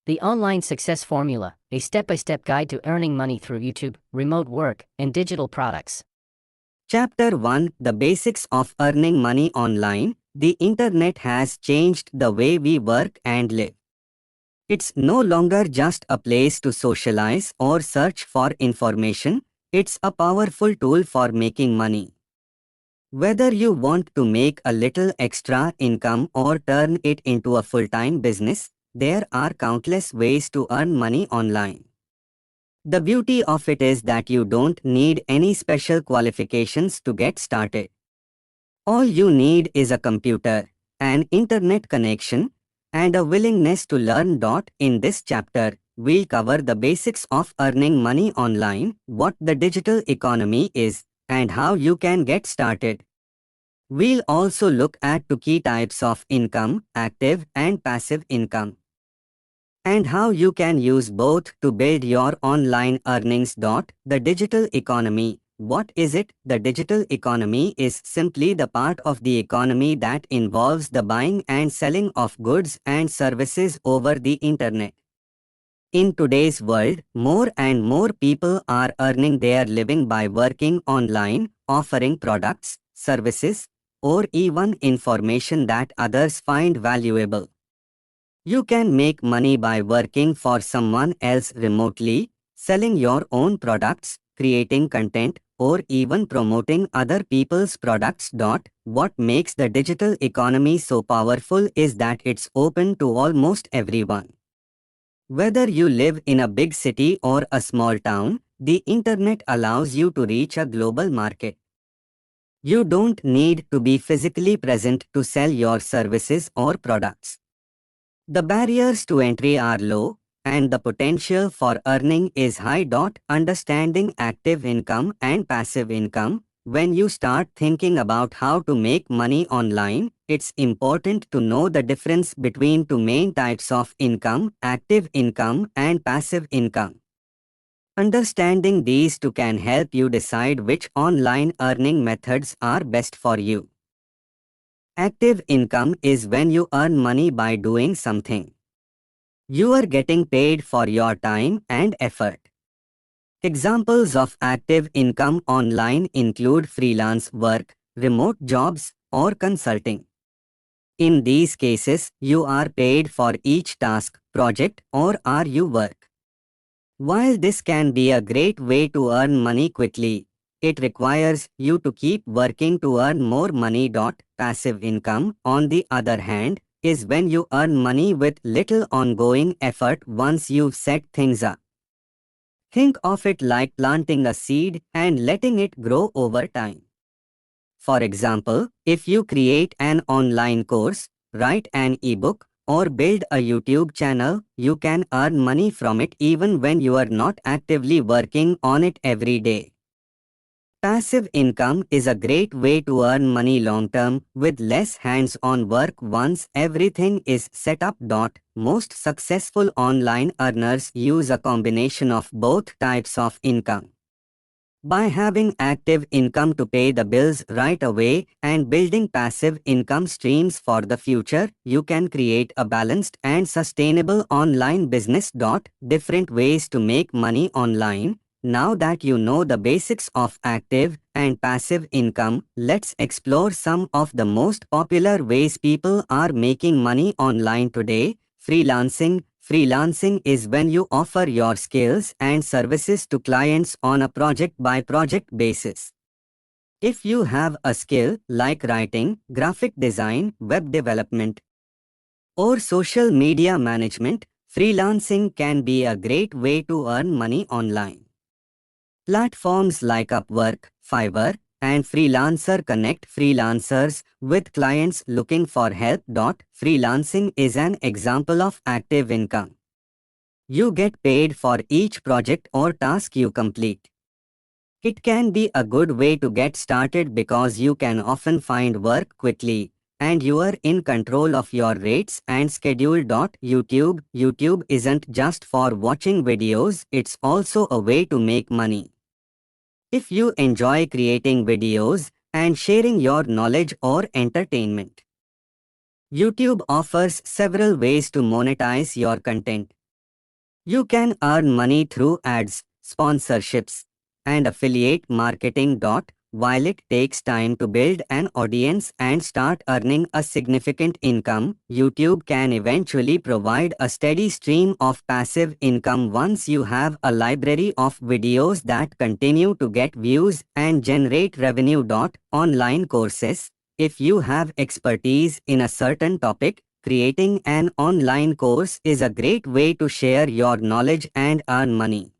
The Online Success Formula, a step-by-step guide to earning money through YouTube, remote work, and digital products. Chapter 1: The Basics of Earning Money Online. The internet has changed the way we work and live. It's no longer just a place to socialize or search for information, it's a powerful tool for making money. Whether you want to make a little extra income or turn it into a full-time business, there are countless ways to earn money online. The beauty of it is that you don't need any special qualifications to get started. All you need is a computer, an internet connection, and a willingness to learn. In this chapter, we'll cover the basics of earning money online, what the digital economy is, and how you can get started. We'll also look at two key types of income, active and passive income, and how you can use both to build your online earnings. The digital economy. What is it? The digital economy is simply the part of the economy that involves the buying and selling of goods and services over the internet. In today's world, more and more people are earning their living by working online, offering products, services, or even information that others find valuable. You can make money by working for someone else remotely, selling your own products, creating content, or even promoting other people's products. What makes the digital economy so powerful is that it's open to almost everyone. Whether you live in a big city or a small town, the internet allows you to reach a global market. You don't need to be physically present to sell your services or products. The barriers to entry are low, and the potential for earning is high. Understanding active income and passive income. When you start thinking about how to make money online, it's important to know the difference between two main types of income, active income and passive income. Understanding these two can help you decide which online earning methods are best for you. Active income is when you earn money by doing something. You are getting paid for your time and effort. Examples of active income online include freelance work, remote jobs, or consulting. In these cases, you are paid for each task, project, or hour you work. While this can be a great way to earn money quickly, it requires you to keep working to earn more money. Passive income, on the other hand, is when you earn money with little ongoing effort once you've set things up. Think of it like planting a seed and letting it grow over time. For example, if you create an online course, write an ebook, or build a YouTube channel, you can earn money from it even when you are not actively working on it every day. Passive income is a great way to earn money long-term with less hands-on work once everything is set up. Most successful online earners use a combination of both types of income. By having active income to pay the bills right away and building passive income streams for the future, you can create a balanced and sustainable online business. Different ways to make money online. Now that you know the basics of active and passive income, let's explore some of the most popular ways people are making money online today. Freelancing. Freelancing is when you offer your skills and services to clients on a project-by-project basis. If you have a skill like writing, graphic design, web development, or social media management, freelancing can be a great way to earn money online. Platforms like Upwork, Fiverr, and Freelancer connect freelancers with clients looking for help. Freelancing is an example of active income. You get paid for each project or task you complete. It can be a good way to get started because you can often find work quickly, and you are in control of your rates and schedule. YouTube isn't just for watching videos, it's also a way to make money. If you enjoy creating videos and sharing your knowledge or entertainment, YouTube offers several ways to monetize your content. You can earn money through ads, sponsorships, and affiliate marketing. While it takes time to build an audience and start earning a significant income, YouTube can eventually provide a steady stream of passive income once you have a library of videos that continue to get views and generate revenue. Online courses. If you have expertise in a certain topic, creating an online course is a great way to share your knowledge and earn money.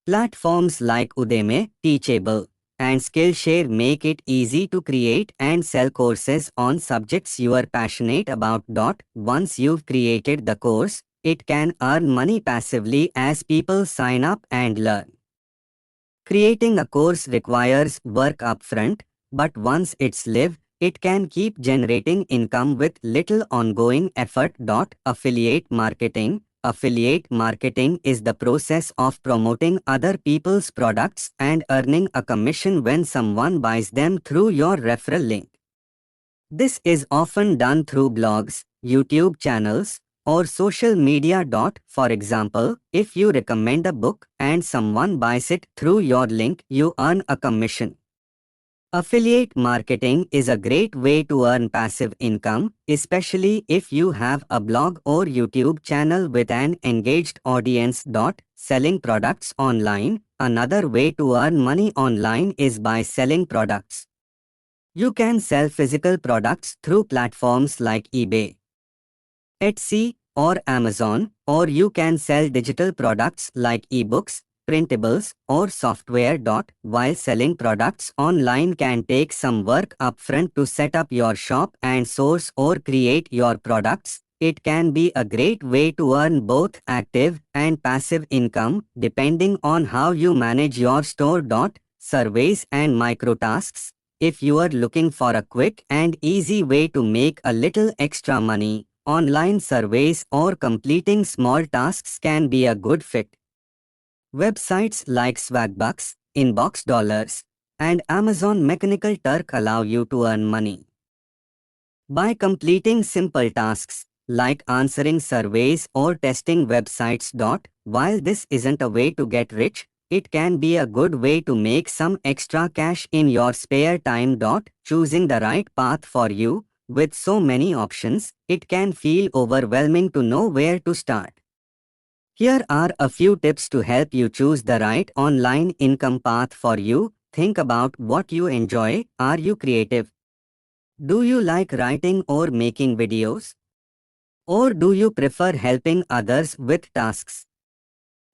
Platforms like Udemy, Teachable, and Skillshare make it easy to create and sell courses on subjects you are passionate about. Once you've created the course, it can earn money passively as people sign up and learn. Creating a course requires work upfront, but once it's live, it can keep generating income with little ongoing effort. Affiliate marketing. Affiliate marketing is the process of promoting other people's products and earning a commission when someone buys them through your referral link. This is often done through blogs, YouTube channels, or social media. For example, if you recommend a book and someone buys it through your link, you earn a commission. Affiliate marketing is a great way to earn passive income, especially if you have a blog or YouTube channel with an engaged audience. Selling products online. Another way to earn money online is by selling products. You can sell physical products through platforms like eBay, Etsy, or Amazon, or you can sell digital products like ebooks, printables, or software. While selling products online can take some work upfront to set up your shop and source or create your products, it can be a great way to earn both active and passive income depending on how you manage your store. Surveys and microtasks. If you are looking for a quick and easy way to make a little extra money, online surveys or completing small tasks can be a good fit. Websites like Swagbucks, Inbox Dollars, and Amazon Mechanical Turk allow you to earn money by completing simple tasks like answering surveys or testing websites. While this isn't a way to get rich, it can be a good way to make some extra cash in your spare time. Choosing the right path for you. With so many options, it can feel overwhelming to know where to start. Here are a few tips to help you choose the right online income path for you. Think about what you enjoy. Are you creative? Do you like writing or making videos? Or do you prefer helping others with tasks?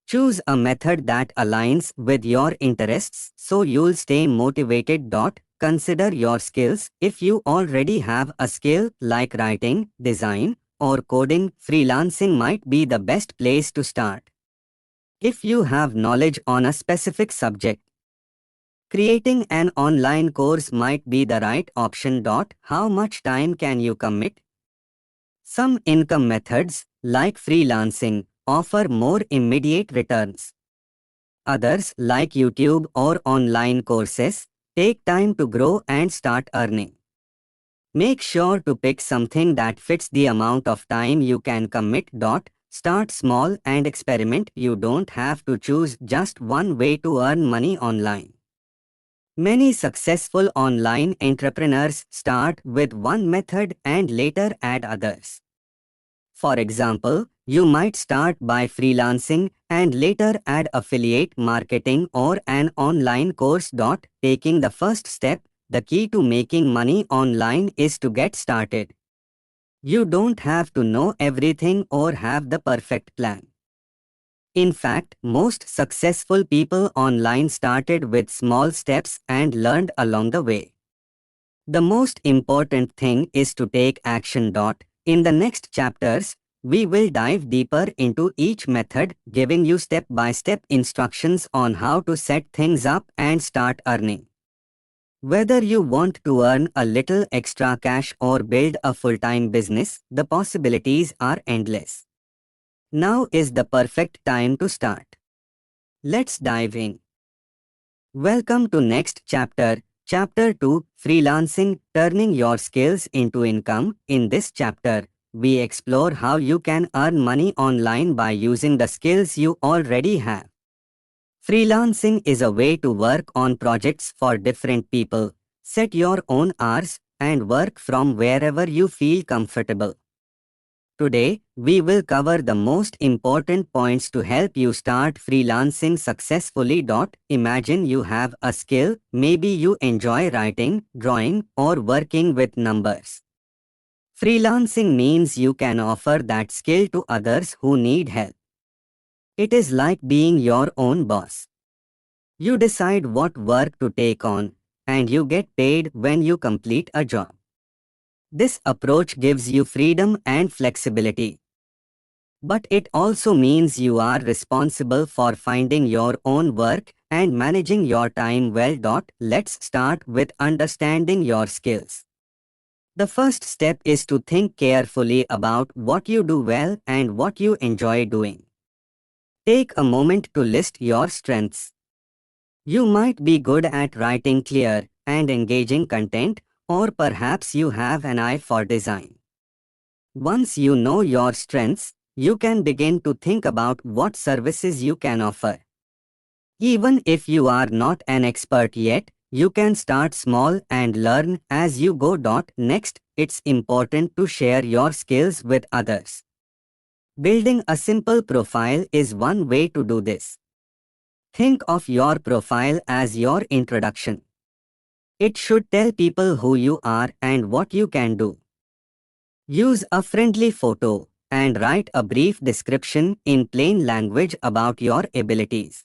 Choose a method that aligns with your interests so you'll stay motivated. Consider your skills. If you already have a skill like writing, design, or coding, freelancing might be the best place to start. If you have knowledge on a specific subject, creating an online course might be the right option. How much time can you commit? Some income methods, like freelancing, offer more immediate returns. Others, like YouTube or online courses, take time to grow and start earning. Make sure to pick something that fits the amount of time you can commit. Start small and experiment. You don't have to choose just one way to earn money online. Many successful online entrepreneurs start with one method and later add others. For example, you might start by freelancing and later add affiliate marketing or an online course. Taking the first step. The key to making money online is to get started. You don't have to know everything or have the perfect plan. In fact, most successful people online started with small steps and learned along the way. The most important thing is to take action. In the next chapters, we will dive deeper into each method, giving you step-by-step instructions on how to set things up and start earning. Whether you want to earn a little extra cash or build a full-time business, the possibilities are endless. Now is the perfect time to start. Let's dive in. Welcome to next chapter, Chapter 2, Freelancing, Turning Your Skills into Income. In this chapter, we explore how you can earn money online by using the skills you already have. Freelancing is a way to work on projects for different people, set your own hours, and work from wherever you feel comfortable. Today, we will cover the most important points to help you start freelancing successfully. Imagine you have a skill, maybe you enjoy writing, drawing, or working with numbers. Freelancing means you can offer that skill to others who need help. It is like being your own boss. You decide what work to take on, and you get paid when you complete a job. This approach gives you freedom and flexibility. But it also means you are responsible for finding your own work and managing your time well. Let's start with understanding your skills. The first step is to think carefully about what you do well and what you enjoy doing. Take a moment to list your strengths. You might be good at writing clear and engaging content, or perhaps you have an eye for design. Once you know your strengths, you can begin to think about what services you can offer. Even if you are not an expert yet, you can start small and learn as you go. Next, it's important to share your skills with others. Building a simple profile is one way to do this. Think of your profile as your introduction. It should tell people who you are and what you can do. Use a friendly photo and write a brief description in plain language about your abilities.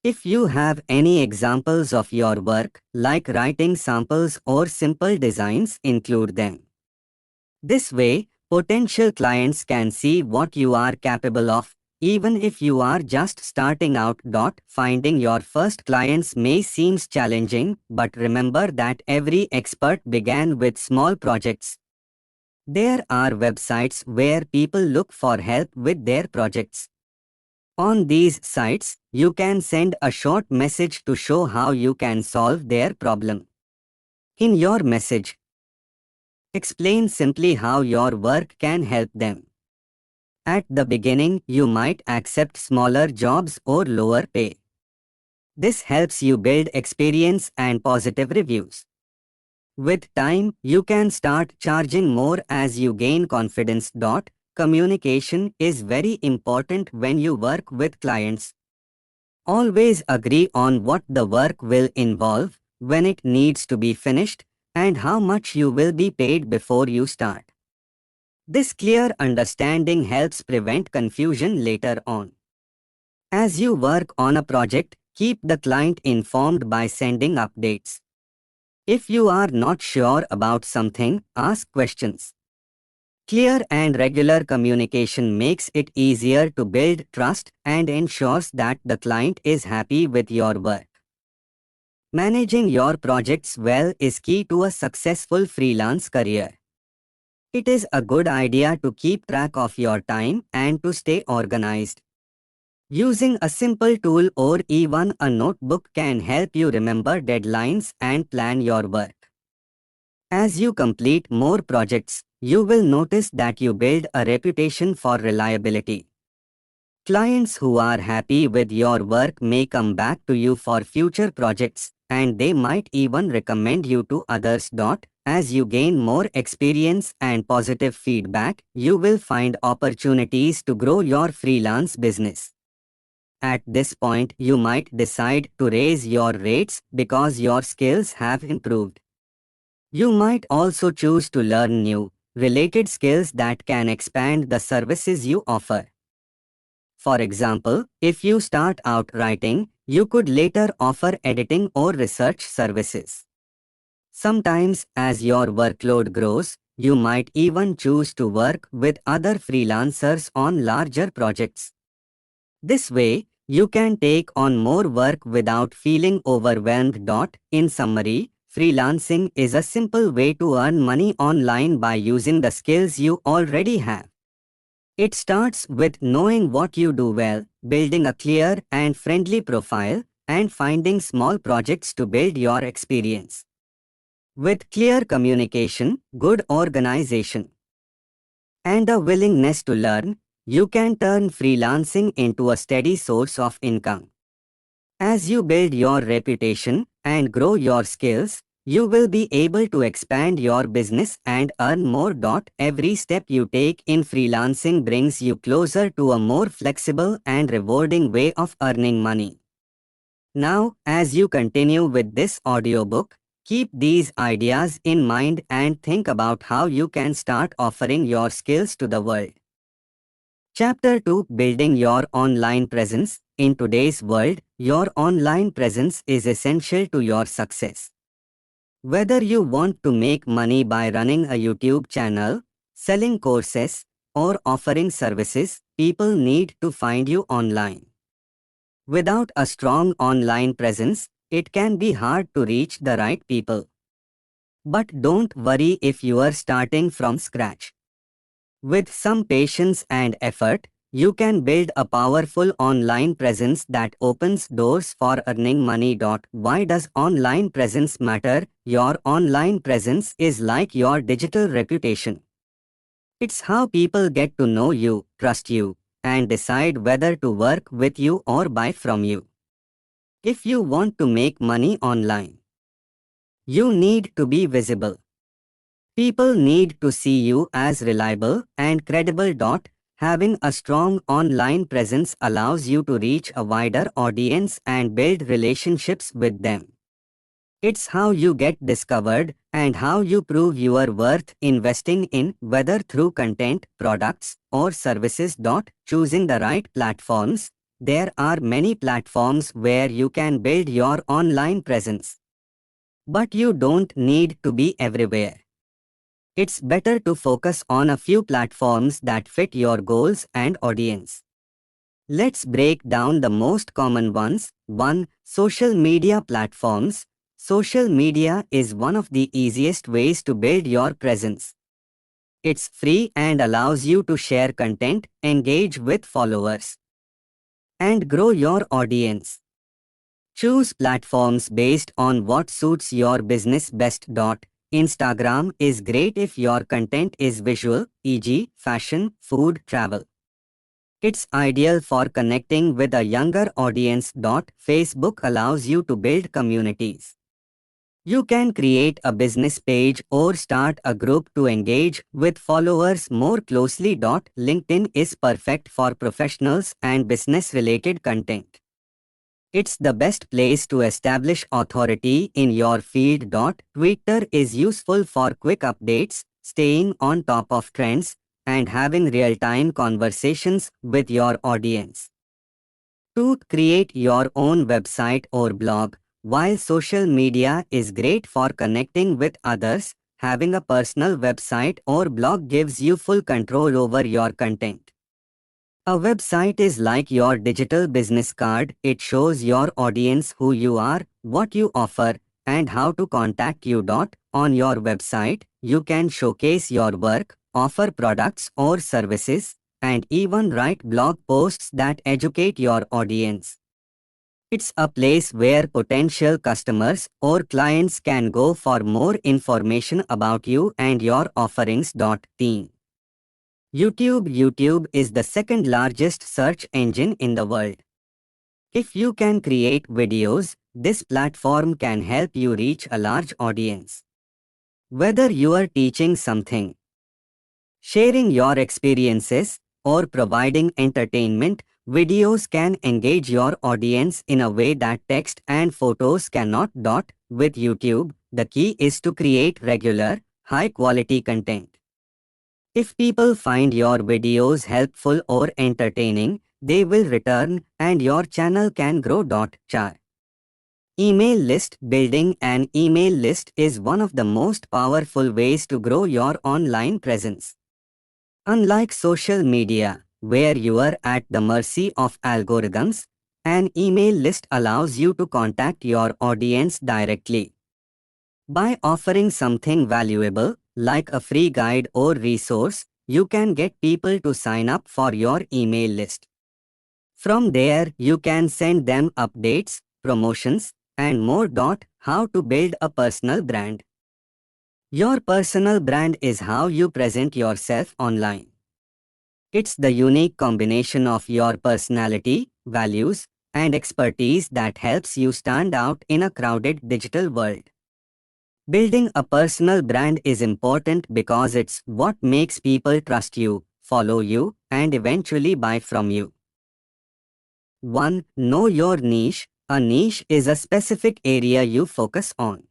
If you have any examples of your work, like writing samples or simple designs, include them. This way, potential clients can see what you are capable of, even if you are just starting out. Finding your first clients may seem challenging, but remember that every expert began with small projects. There are websites where people look for help with their projects. On these sites, you can send a short message to show how you can solve their problem. In your message, explain simply how your work can help them. At the beginning, you might accept smaller jobs or lower pay. This helps you build experience and positive reviews. With time, you can start charging more as you gain confidence. Communication is very important when you work with clients. Always agree on what the work will involve, when it needs to be finished, and how much you will be paid before you start. This clear understanding helps prevent confusion later on. As you work on a project, keep the client informed by sending updates. If you are not sure about something, ask questions. Clear and regular communication makes it easier to build trust and ensures that the client is happy with your work. Managing your projects well is key to a successful freelance career. It is a good idea to keep track of your time and to stay organized. Using a simple tool or even a notebook can help you remember deadlines and plan your work. As you complete more projects, you will notice that you build a reputation for reliability. Clients who are happy with your work may come back to you for future projects, and they might even recommend you to others. As you gain more experience and positive feedback, you will find opportunities to grow your freelance business. At this point, you might decide to raise your rates because your skills have improved. You might also choose to learn new, related skills that can expand the services you offer. For example, if you start out writing, you could later offer editing or research services. Sometimes, as your workload grows, you might even choose to work with other freelancers on larger projects. This way, you can take on more work without feeling overwhelmed. In summary, freelancing is a simple way to earn money online by using the skills you already have. It starts with knowing what you do well, building a clear and friendly profile, and finding small projects to build your experience. With clear communication, good organization, and a willingness to learn, you can turn freelancing into a steady source of income. As you build your reputation and grow your skills, you will be able to expand your business and earn more. Every step you take in freelancing brings you closer to a more flexible and rewarding way of earning money. Now, as you continue with this audiobook, keep these ideas in mind and think about how you can start offering your skills to the world. Chapter 2, Building Your Online Presence. In today's world, your online presence is essential to your success. Whether you want to make money by running a YouTube channel, selling courses, or offering services, people need to find you online. Without a strong online presence, it can be hard to reach the right people. But don't worry if you are starting from scratch. With some patience and effort, you can build a powerful online presence that opens doors for earning money. Why does online presence matter? Your online presence is like your digital reputation. It's how people get to know you, trust you, and decide whether to work with you or buy from you. If you want to make money online, you need to be visible. People need to see you as reliable and credible. Having a strong online presence allows you to reach a wider audience and build relationships with them. It's how you get discovered and how you prove you are worth investing in, whether through content, products, or services. Choosing the right platforms. There are many platforms where you can build your online presence. But you don't need to be everywhere. It's better to focus on a few platforms that fit your goals and audience. Let's break down the most common ones. 1. Social media platforms. Social media is one of the easiest ways to build your presence. It's free and allows you to share content, engage with followers, and grow your audience. Choose platforms based on what suits your business best. Instagram is great if your content is visual, e.g., fashion, food, travel. It's ideal for connecting with a younger audience. Facebook allows you to build communities. You can create a business page or start a group to engage with followers more closely. LinkedIn is perfect for professionals and business-related content. It's the best place to establish authority in your field. Twitter is useful for quick updates, staying on top of trends, and having real-time conversations with your audience. 2. Create your own website or blog. While social media is great for connecting with others, having a personal website or blog gives you full control over your content. A website is like your digital business card. It shows your audience who you are, what you offer, and how to contact you. On your website, you can showcase your work, offer products or services, and even write blog posts that educate your audience. It's a place where potential customers or clients can go for more information about you and your offerings. Team. YouTube is the second largest search engine in the world. If you can create videos, this platform can help you reach a large audience. Whether you are teaching something, sharing your experiences, or providing entertainment, videos can engage your audience in a way that text and photos cannot. With YouTube, the key is to create regular, high-quality content. If people find your videos helpful or entertaining, they will return and your channel can grow. Email list. Building an email list is one of the most powerful ways to grow your online presence. Unlike social media, where you are at the mercy of algorithms, an email list allows you to contact your audience directly. By offering something valuable, like a free guide or resource, you can get people to sign up for your email list. From there, you can send them updates, promotions, and more. How to build a personal brand. Your personal brand is how you present yourself online. It's the unique combination of your personality, values, and expertise that helps you stand out in a crowded digital world. Building a personal brand is important because it's what makes people trust you, follow you, and eventually buy from you. 1. Know your niche. A niche is a specific area you focus on.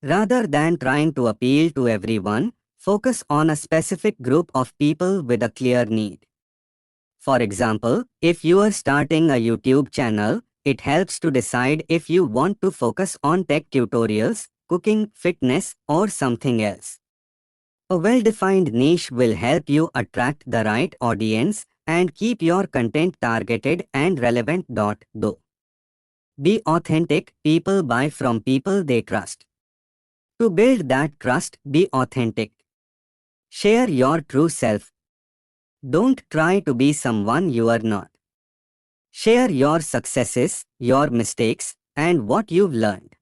Rather than trying to appeal to everyone, focus on a specific group of people with a clear need. For example, if you are starting a YouTube channel, it helps to decide if you want to focus on tech tutorials, cooking, fitness, or something else. A well-defined niche will help you attract the right audience and keep your content targeted and relevant. Though. Be authentic. People buy from people they trust. To build that trust, be authentic. Share your true self. Don't try to be someone you are not. Share your successes, your mistakes, and what you've learned.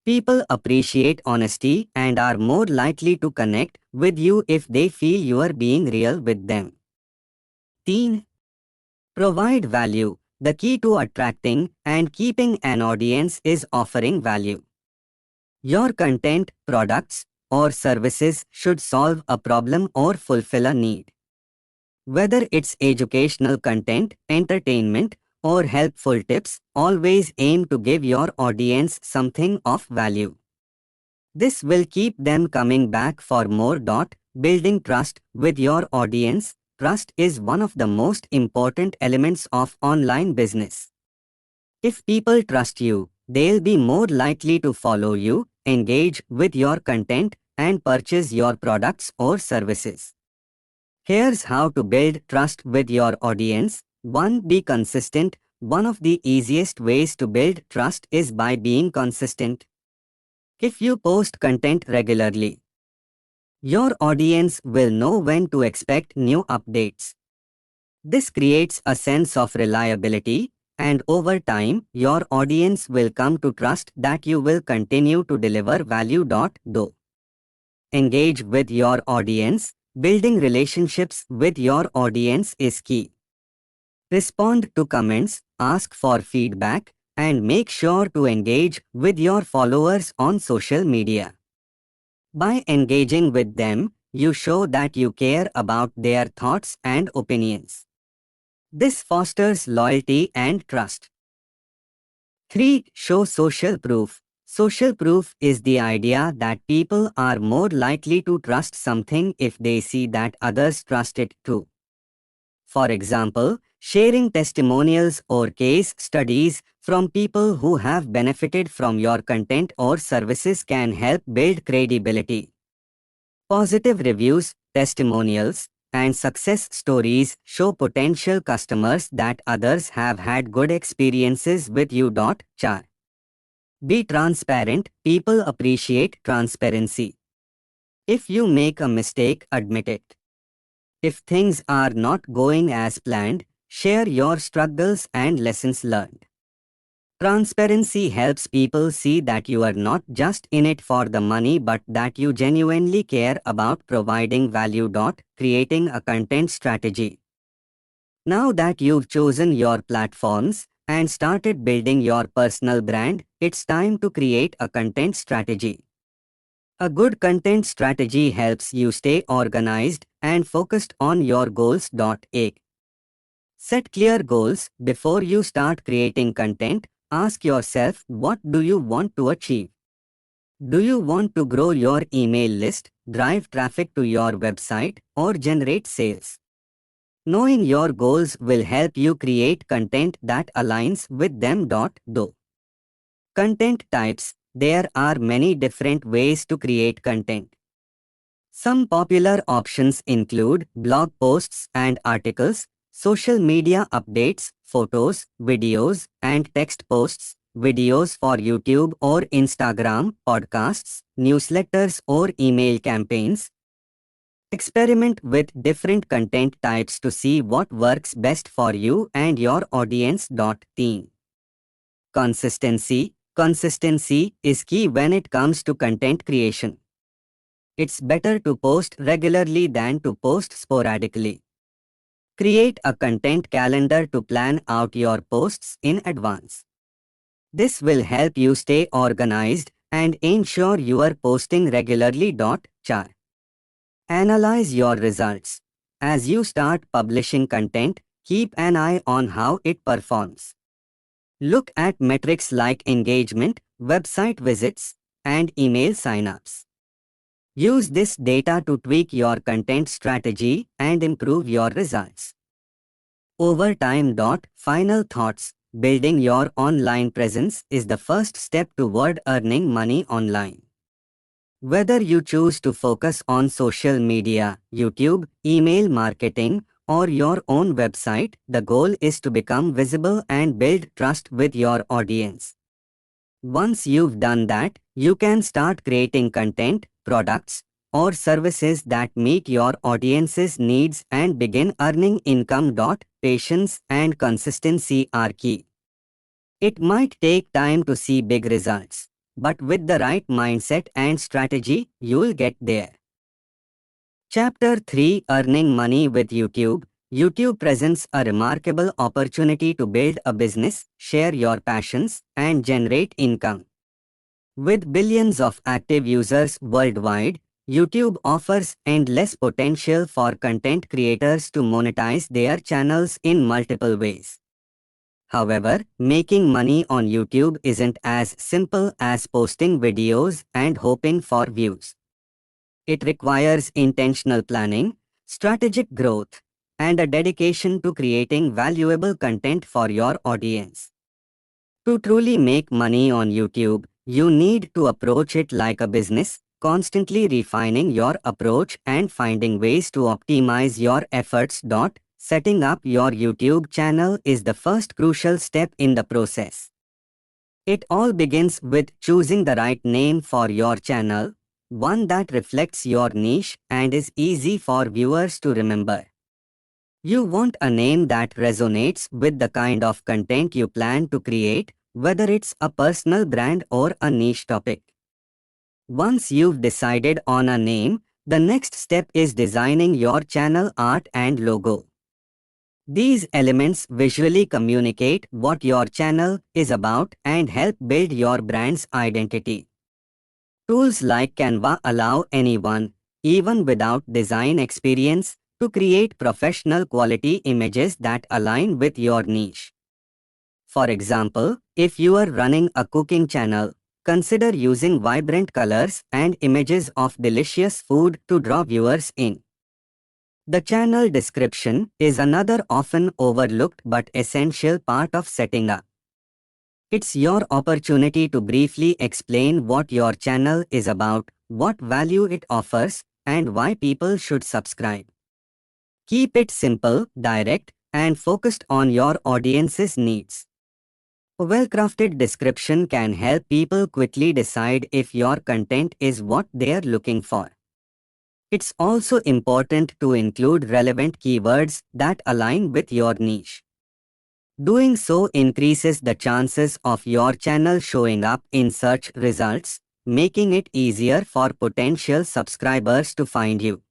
People appreciate honesty and are more likely to connect with you if they feel you are being real with them. 13. Provide value. The key to attracting and keeping an audience is offering value. Your content, products, or services should solve a problem or fulfill a need. Whether it's educational content, entertainment, or helpful tips, always aim to give your audience something of value. This will keep them coming back for more. Building trust with your audience. Trust is one of the most important elements of online business. If people trust you, they'll be more likely to follow you, engage with your content, and purchase your products or services. Here's how to build trust with your audience. 1. Be consistent. One of the easiest ways to build trust is by being consistent. If you post content regularly, your audience will know when to expect new updates. This creates a sense of reliability, and over time, your audience will come to trust that you will continue to deliver value. Though. Engage with your audience. Building relationships with your audience is key. Respond to comments, ask for feedback, and make sure to engage with your followers on social media. By engaging with them, you show that you care about their thoughts and opinions. This fosters loyalty and trust. 3. Show social proof. Social proof is the idea that people are more likely to trust something if they see that others trust it too. For example, sharing testimonials or case studies from people who have benefited from your content or services can help build credibility. Positive reviews, testimonials, and success stories show potential customers that others have had good experiences with you. 4. Be transparent. People appreciate transparency. If you make a mistake, admit it. If things are not going as planned, share your struggles and lessons learned. Transparency helps people see that you are not just in it for the money but that you genuinely care about providing value. Creating a content strategy. Now that you've chosen your platforms and started building your personal brand, it's time to create a content strategy. A good content strategy helps you stay organized and focused on your goals. A. Set clear goals. Before you start creating content, ask yourself, what do you want to achieve? Do you want to grow your email list, drive traffic to your website, or generate sales? Knowing your goals will help you create content that aligns with them. Though. Content types. There are many different ways to create content. Some popular options include blog posts and articles, social media updates, photos, videos, and text posts, videos for YouTube or Instagram, podcasts, newsletters or email campaigns. Experiment with different content types to see what works best for you and your audience. Team. Consistency. Consistency is key when it comes to content creation. It's better to post regularly than to post sporadically. Create a content calendar to plan out your posts in advance. This will help you stay organized and ensure you are posting regularly. Char. Analyze your results. As you start publishing content, keep an eye on how it performs. Look at metrics like engagement, website visits, and email signups. Use this data to tweak your content strategy and improve your results. Over time. Final thoughts. Building your online presence is the first step toward earning money online. Whether you choose to focus on social media, YouTube, email marketing, or your own website, the goal is to become visible and build trust with your audience. Once you've done that, you can start creating content, products, or services that meet your audience's needs and begin earning income. Patience and consistency are key. It might take time to see big results, but with the right mindset and strategy, you'll get there. Chapter 3: Earning Money with YouTube. YouTube presents a remarkable opportunity to build a business, share your passions, and generate income. With billions of active users worldwide, YouTube offers endless potential for content creators to monetize their channels in multiple ways. However, making money on YouTube isn't as simple as posting videos and hoping for views. It requires intentional planning, strategic growth, and a dedication to creating valuable content for your audience. To truly make money on YouTube, you need to approach it like a business, constantly refining your approach and finding ways to optimize your efforts. Setting up your YouTube channel is the first crucial step in the process. It all begins with choosing the right name for your channel, one that reflects your niche and is easy for viewers to remember. You want a name that resonates with the kind of content you plan to create, whether it's a personal brand or a niche topic. Once you've decided on a name, the next step is designing your channel art and logo. These elements visually communicate what your channel is about and help build your brand's identity. Tools like Canva allow anyone, even without design experience, to create professional quality images that align with your niche. For example, if you are running a cooking channel, consider using vibrant colors and images of delicious food to draw viewers in. The channel description is another often overlooked but essential part of setting up. It's your opportunity to briefly explain what your channel is about, what value it offers, and why people should subscribe. Keep it simple, direct, and focused on your audience's needs. A well-crafted description can help people quickly decide if your content is what they're looking for. It's also important to include relevant keywords that align with your niche. Doing so increases the chances of your channel showing up in search results, making it easier for potential subscribers to find you.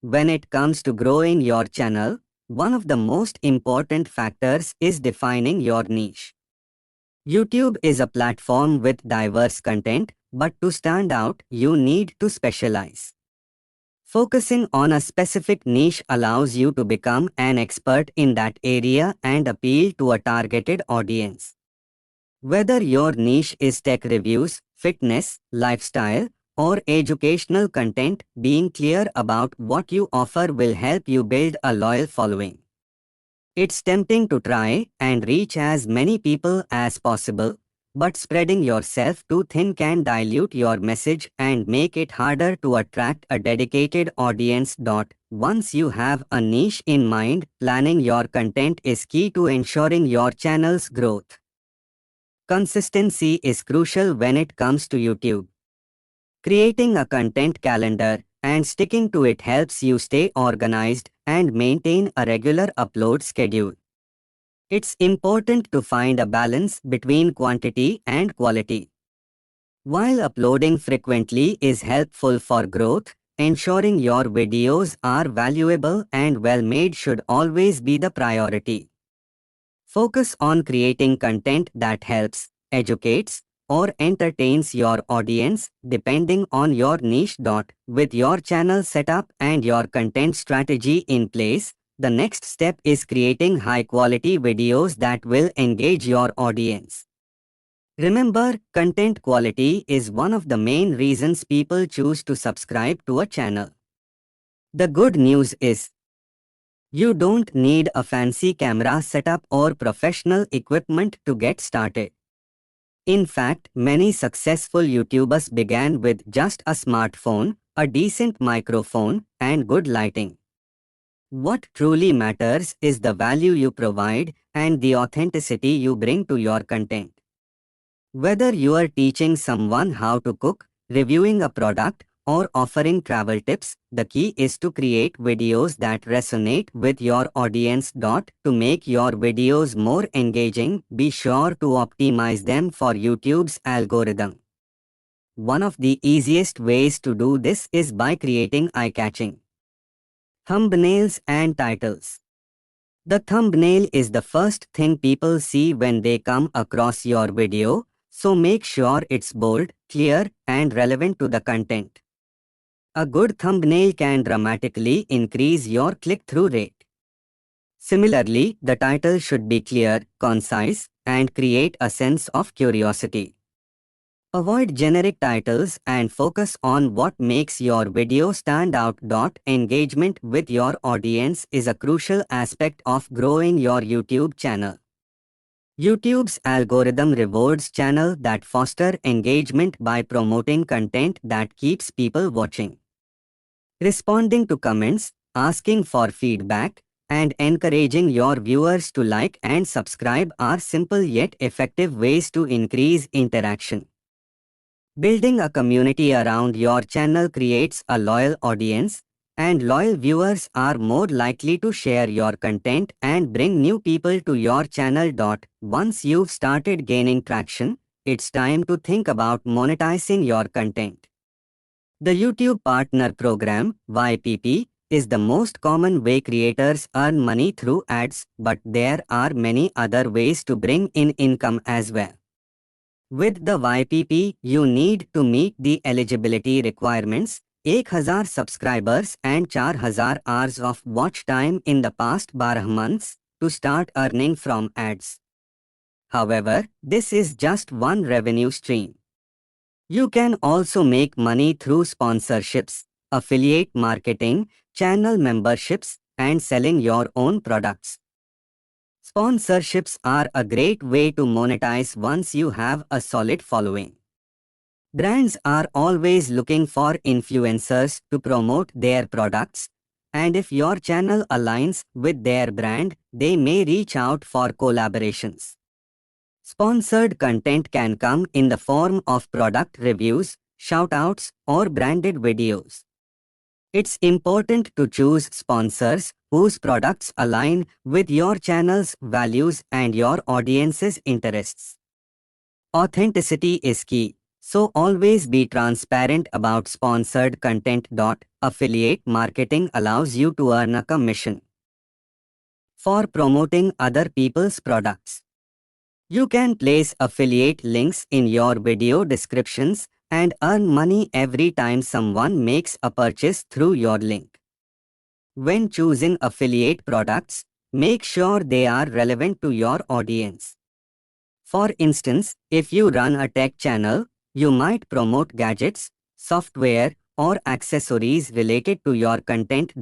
When it comes to growing your channel, one of the most important factors is defining your niche. YouTube is a platform with diverse content, but to stand out, you need to specialize. Focusing on a specific niche allows you to become an expert in that area and appeal to a targeted audience. Whether your niche is tech reviews, fitness, lifestyle, or educational content, being clear about what you offer will help you build a loyal following. It's tempting to try and reach as many people as possible, but spreading yourself too thin can dilute your message and make it harder to attract a dedicated audience. Once you have a niche in mind, planning your content is key to ensuring your channel's growth. Consistency is crucial when it comes to YouTube. Creating a content calendar and sticking to it helps you stay organized and maintain a regular upload schedule. It's important to find a balance between quantity and quality. While uploading frequently is helpful for growth, ensuring your videos are valuable and well-made should always be the priority. Focus on creating content that helps, educates, or entertains your audience depending on your niche. With your channel setup and your content strategy in place, the next step is creating high-quality videos that will engage your audience. Remember, content quality is one of the main reasons people choose to subscribe to a channel. The good news is, you don't need a fancy camera setup or professional equipment to get started. In fact, many successful YouTubers began with just a smartphone, a decent microphone, and good lighting. What truly matters is the value you provide and the authenticity you bring to your content. Whether you are teaching someone how to cook, reviewing a product, or offering travel tips, the key is to create videos that resonate with your audience. To make your videos more engaging, be sure to optimize them for YouTube's algorithm. One of the easiest ways to do this is by creating eye-catching thumbnails and titles. The thumbnail is the first thing people see when they come across your video, so make sure it's bold, clear, and relevant to the content. A good thumbnail can dramatically increase your click-through rate. Similarly, the title should be clear, concise, and create a sense of curiosity. Avoid generic titles and focus on what makes your video stand out. Engagement with your audience is a crucial aspect of growing your YouTube channel. YouTube's algorithm rewards channels that foster engagement by promoting content that keeps people watching. Responding to comments, asking for feedback, and encouraging your viewers to like and subscribe are simple yet effective ways to increase interaction. Building a community around your channel creates a loyal audience, and loyal viewers are more likely to share your content and bring new people to your channel. Once you've started gaining traction, it's time to think about monetizing your content. The YouTube Partner Program, YPP, is the most common way creators earn money through ads, but there are many other ways to bring in income as well. With the YPP, you need to meet the eligibility requirements, 1000 subscribers and 4000 hours of watch time in the past 12 months to start earning from ads. However, this is just one revenue stream. You can also make money through sponsorships, affiliate marketing, channel memberships, and selling your own products. Sponsorships are a great way to monetize once you have a solid following. Brands are always looking for influencers to promote their products, and if your channel aligns with their brand, they may reach out for collaborations. Sponsored content can come in the form of product reviews, shoutouts, or branded videos. It's important to choose sponsors whose products align with your channel's values and your audience's interests. Authenticity is key, so always be transparent about sponsored content. Affiliate marketing allows you to earn a commission for promoting other people's products. You can place affiliate links in your video descriptions and earn money every time someone makes a purchase through your link. When choosing affiliate products, make sure they are relevant to your audience. For instance, if you run a tech channel, you might promote gadgets, software, or accessories related to your content.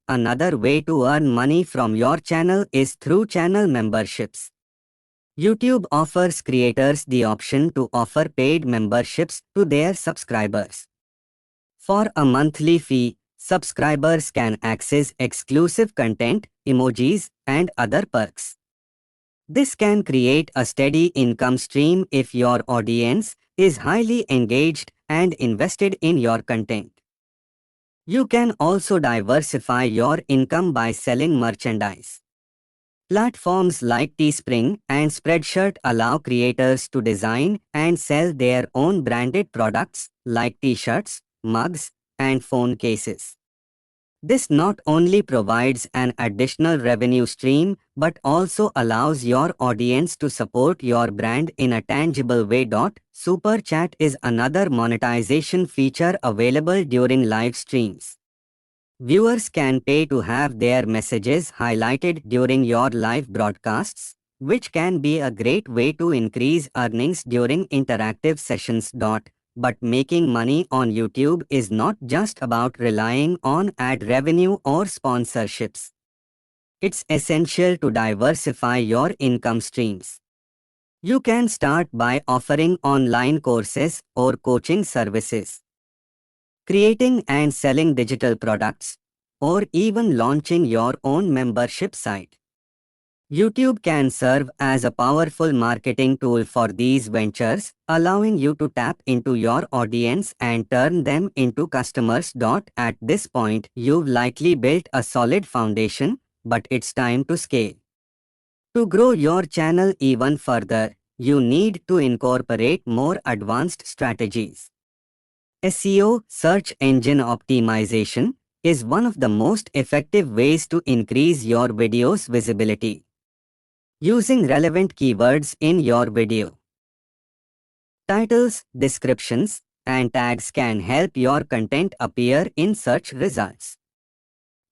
Another way to earn money from your channel is through channel memberships. YouTube offers creators the option to offer paid memberships to their subscribers. For a monthly fee, subscribers can access exclusive content, emojis, and other perks. This can create a steady income stream if your audience is highly engaged and invested in your content. You can also diversify your income by selling merchandise. Platforms like Teespring and Spreadshirt allow creators to design and sell their own branded products like t-shirts, mugs, and phone cases. This not only provides an additional revenue stream but also allows your audience to support your brand in a tangible way. Super Chat is another monetization feature available during live streams. Viewers can pay to have their messages highlighted during your live broadcasts, which can be a great way to increase earnings during interactive sessions. But making money on YouTube is not just about relying on ad revenue or sponsorships. It's essential to diversify your income streams. You can start by offering online courses or coaching services, creating and selling digital products, or even launching your own membership site. YouTube can serve as a powerful marketing tool for these ventures, allowing you to tap into your audience and turn them into customers. At this point, you've likely built a solid foundation, but it's time to scale. To grow your channel even further, you need to incorporate more advanced strategies. SEO, search engine optimization, is one of the most effective ways to increase your video's visibility. Using relevant keywords in your video, titles, descriptions, and tags can help your content appear in search results.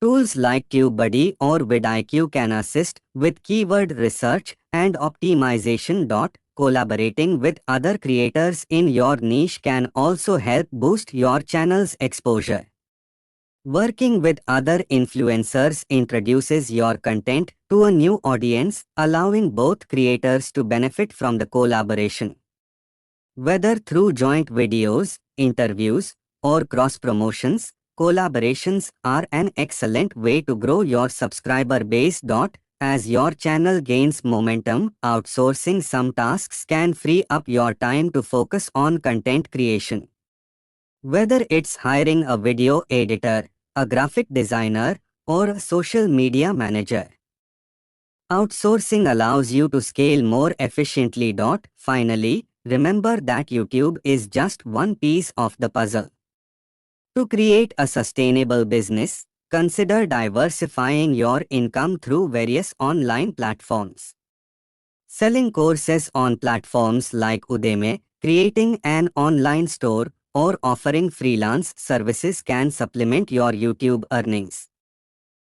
Tools like TubeBuddy or vidIQ can assist with keyword research and optimization. Collaborating with other creators in your niche can also help boost your channel's exposure. Working with other influencers introduces your content to a new audience, allowing both creators to benefit from the collaboration. Whether through joint videos, interviews, or cross-promotions, collaborations are an excellent way to grow your subscriber base. As your channel gains momentum, outsourcing some tasks can free up your time to focus on content creation. Whether it's hiring a video editor, a graphic designer, or a social media manager, outsourcing allows you to scale more efficiently. Finally, remember that YouTube is just one piece of the puzzle. To create a sustainable business, consider diversifying your income through various online platforms. Selling courses on platforms like Udemy, creating an online store, or offering freelance services can supplement your YouTube earnings.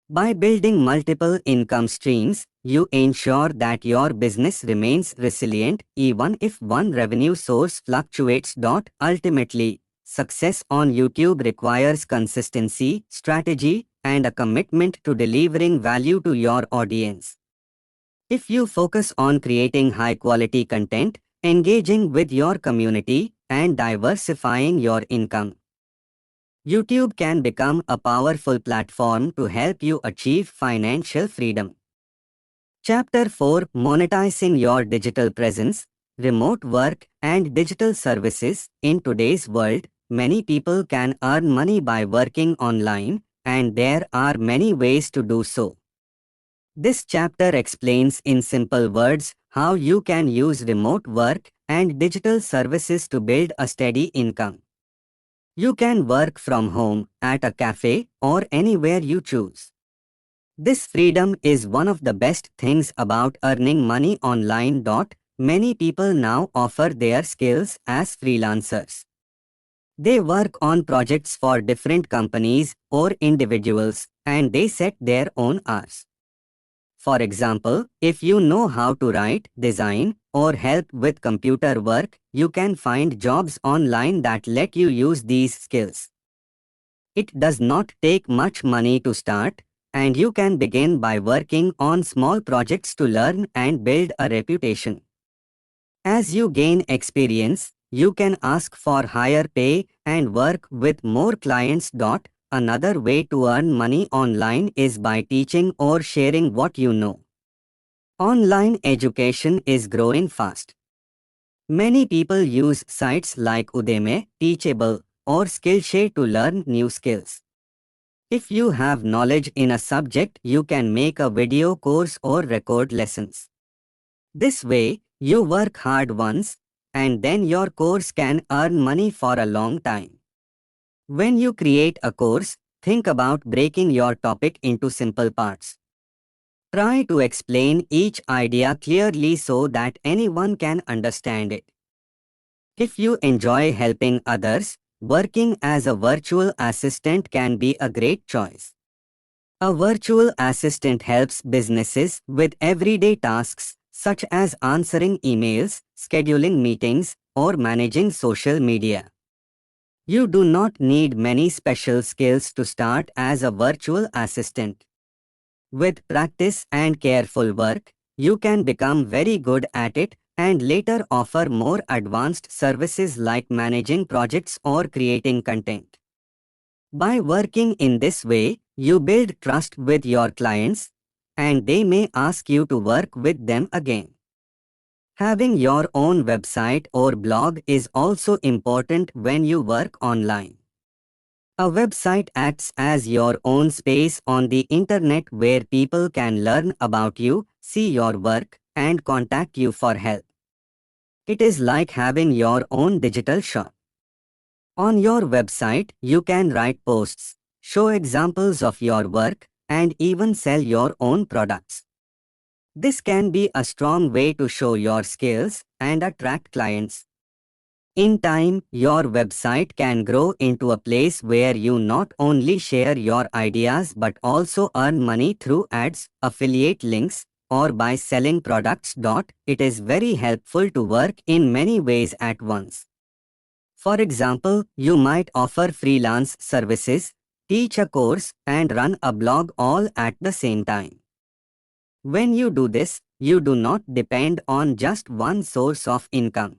By building multiple income streams, you ensure that your business remains resilient even if one revenue source fluctuates. Ultimately, success on YouTube requires consistency, strategy, and a commitment to delivering value to your audience. If you focus on creating high-quality content, engaging with your community, and diversifying your income, YouTube can become a powerful platform to help you achieve financial freedom. Chapter 4: Monetizing Your Digital Presence, Remote Work, and Digital Services. In today's world, many people can earn money by working online, and there are many ways to do so. This chapter explains in simple words how you can use remote work and digital services to build a steady income. You can work from home, at a cafe, or anywhere you choose. This freedom is one of the best things about earning money online. Many people now offer their skills as freelancers. They work on projects for different companies or individuals, and they set their own hours. For example, if you know how to write, design, or help with computer work, you can find jobs online that let you use these skills. It does not take much money to start, and you can begin by working on small projects to learn and build a reputation. As you gain experience, you can ask for higher pay and work with more clients. Another way to earn money online is by teaching or sharing what you know. Online education is growing fast. Many people use sites like Udemy, Teachable, or Skillshare to learn new skills. If you have knowledge in a subject, you can make a video course or record lessons. This way, you work hard once, and then your course can earn money for a long time. When you create a course, think about breaking your topic into simple parts. Try to explain each idea clearly so that anyone can understand it. If you enjoy helping others, working as a virtual assistant can be a great choice. A virtual assistant helps businesses with everyday tasks such as answering emails, scheduling meetings, or managing social media. You do not need many special skills to start as a virtual assistant. With practice and careful work, you can become very good at it and later offer more advanced services like managing projects or creating content. By working in this way, you build trust with your clients, and they may ask you to work with them again. Having your own website or blog is also important when you work online. A website acts as your own space on the internet where people can learn about you, see your work, and contact you for help. It is like having your own digital shop. On your website, you can write posts, show examples of your work, and even sell your own products. This can be a strong way to show your skills and attract clients. In time, your website can grow into a place where you not only share your ideas but also earn money through ads, affiliate links, or by selling products. It is very helpful to work in many ways at once. For example, you might offer freelance services, teach a course, and run a blog all at the same time. When you do this, you do not depend on just one source of income.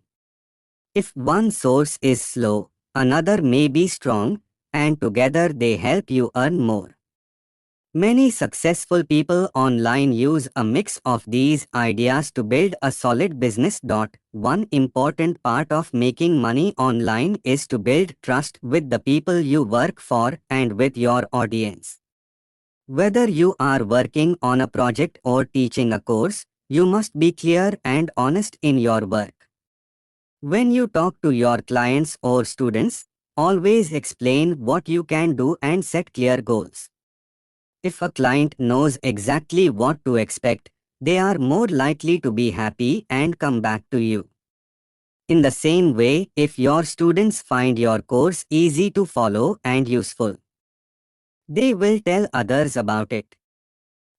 If one source is slow, another may be strong, and together they help you earn more. Many successful people online use a mix of these ideas to build a solid business. One important part of making money online is to build trust with the people you work for and with your audience. Whether you are working on a project or teaching a course, you must be clear and honest in your work. When you talk to your clients or students, always explain what you can do and set clear goals. If a client knows exactly what to expect, they are more likely to be happy and come back to you. In the same way, if your students find your course easy to follow and useful, they will tell others about it.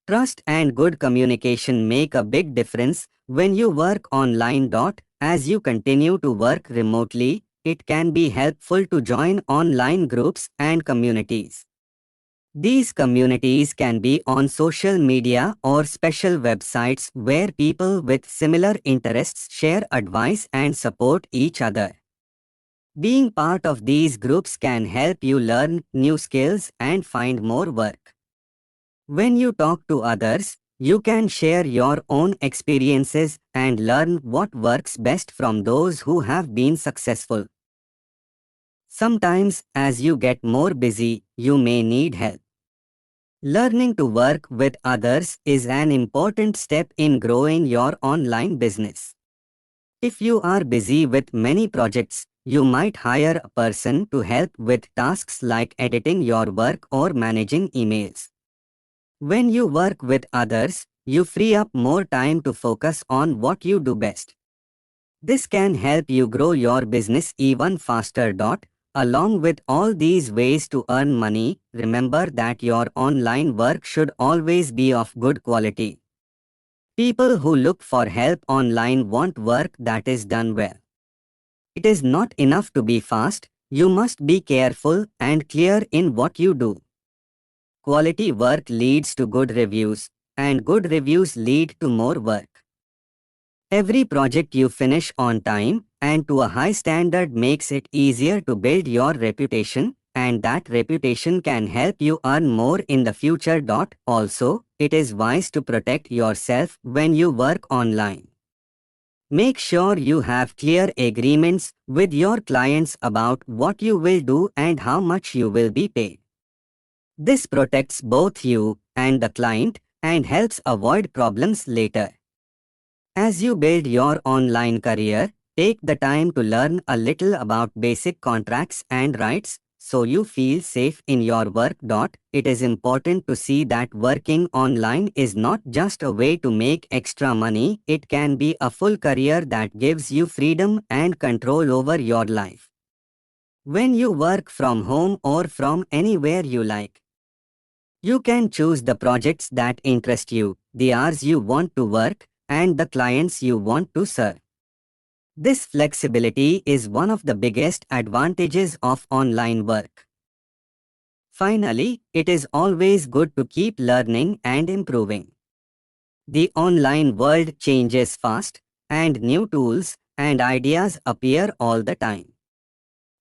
Trust and good communication make a big difference when you work online. As you continue to work remotely, it can be helpful to join online groups and communities. These communities can be on social media or special websites where people with similar interests share advice and support each other. Being part of these groups can help you learn new skills and find more work. When you talk to others, you can share your own experiences and learn what works best from those who have been successful. Sometimes, as you get more busy, you may need help. Learning to work with others is an important step in growing your online business. If you are busy with many projects, you might hire a person to help with tasks like editing your work or managing emails. When you work with others, you free up more time to focus on what you do best. This can help you grow your business even faster. Along with all these ways to earn money, remember that your online work should always be of good quality. People who look for help online want work that is done well. It is not enough to be fast, you must be careful and clear in what you do. Quality work leads to good reviews, and good reviews lead to more work. Every project you finish on time and to a high standard makes it easier to build your reputation, and that reputation can help you earn more in the future. Also, it is wise to protect yourself when you work online. Make sure you have clear agreements with your clients about what you will do and how much you will be paid. This protects both you and the client and helps avoid problems later. As you build your online career, take the time to learn a little about basic contracts and rights, so you feel safe in your work. It is important to see that working online is not just a way to make extra money, it can be a full career that gives you freedom and control over your life. When you work from home or from anywhere you like, you can choose the projects that interest you, the hours you want to work, and the clients you want to serve. This flexibility is one of the biggest advantages of online work. Finally, it is always good to keep learning and improving. The online world changes fast, and new tools and ideas appear all the time.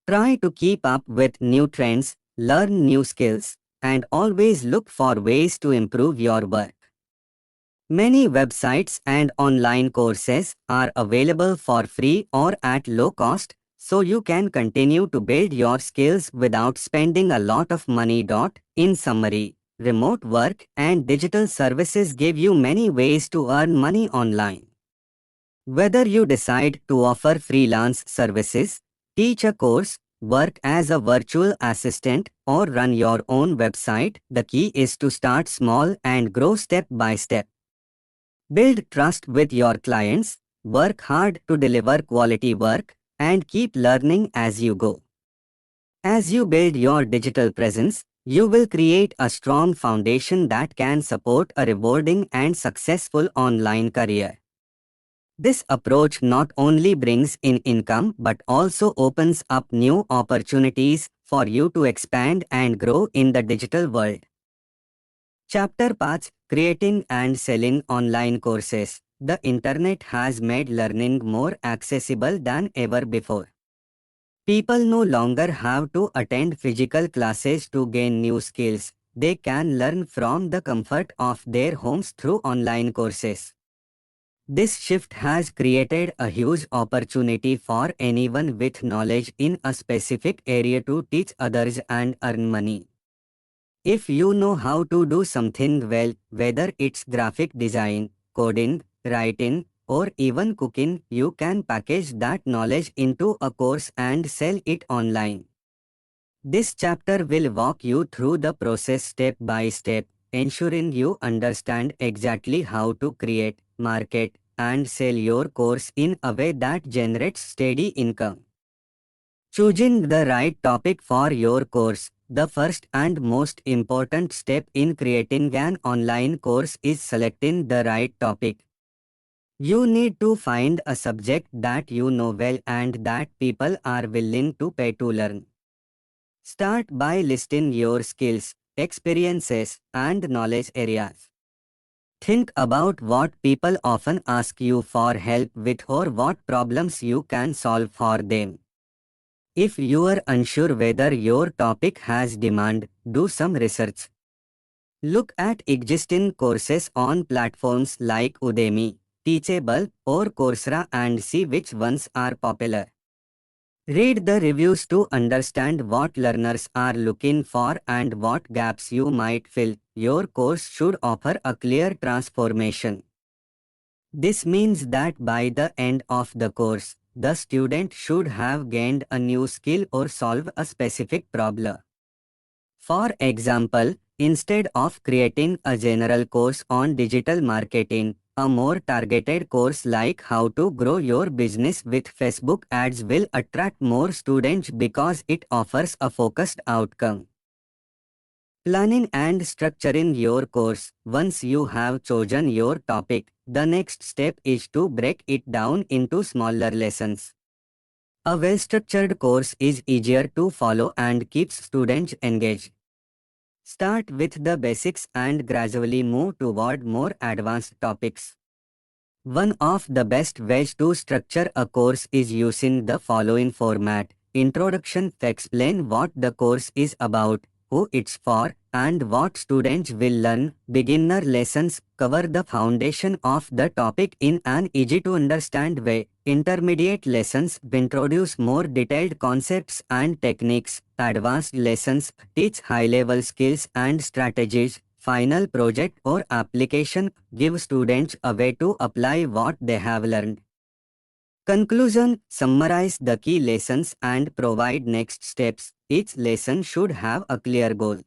Try to keep up with new trends, learn new skills, and always look for ways to improve your work. Many websites and online courses are available for free or at low cost, so you can continue to build your skills without spending a lot of money. In summary, remote work and digital services give you many ways to earn money online. Whether you decide to offer freelance services, teach a course, work as a virtual assistant, or run your own website, the key is to start small and grow step by step. Build trust with your clients, work hard to deliver quality work, and keep learning as you go. As you build your digital presence, you will create a strong foundation that can support a rewarding and successful online career. This approach not only brings in income but also opens up new opportunities for you to expand and grow in the digital world. Chapter Paths: Creating and Selling Online Courses. The internet has made learning more accessible than ever before. People no longer have to attend physical classes to gain new skills. They can learn from the comfort of their homes through online courses. This shift has created a huge opportunity for anyone with knowledge in a specific area to teach others and earn money. If you know how to do something well, whether it's graphic design, coding, writing, or even cooking, you can package that knowledge into a course and sell it online. This chapter will walk you through the process step by step, ensuring you understand exactly how to create, market, and sell your course in a way that generates steady income. Choosing the right topic for your course. The first and most important step in creating an online course is selecting the right topic. You need to find a subject that you know well and that people are willing to pay to learn. Start by listing your skills, experiences, and knowledge areas. Think about what people often ask you for help with or what problems you can solve for them. If you are unsure whether your topic has demand, do some research. Look at existing courses on platforms like Udemy, Teachable, or Coursera and see which ones are popular. Read the reviews to understand what learners are looking for and what gaps you might fill. Your course should offer a clear transformation. This means that by the end of the course, the student should have gained a new skill or solved a specific problem. For example, instead of creating a general course on digital marketing, a more targeted course like how to grow your business with Facebook ads will attract more students because it offers a focused outcome. Planning and structuring your course. Once you have chosen your topic, the next step is to break it down into smaller lessons. A well-structured course is easier to follow and keeps students engaged. Start with the basics and gradually move toward more advanced topics. One of the best ways to structure a course is using the following format. Introduction: explain what the course is about, who it's for, and what students will learn. Beginner lessons cover the foundation of the topic in an easy-to-understand way. Intermediate lessons introduce more detailed concepts and techniques. Advanced lessons teach high-level skills and strategies. Final project or application give students a way to apply what they have learned. Conclusion: summarize the key lessons and provide next steps. each lesson should have a clear goal.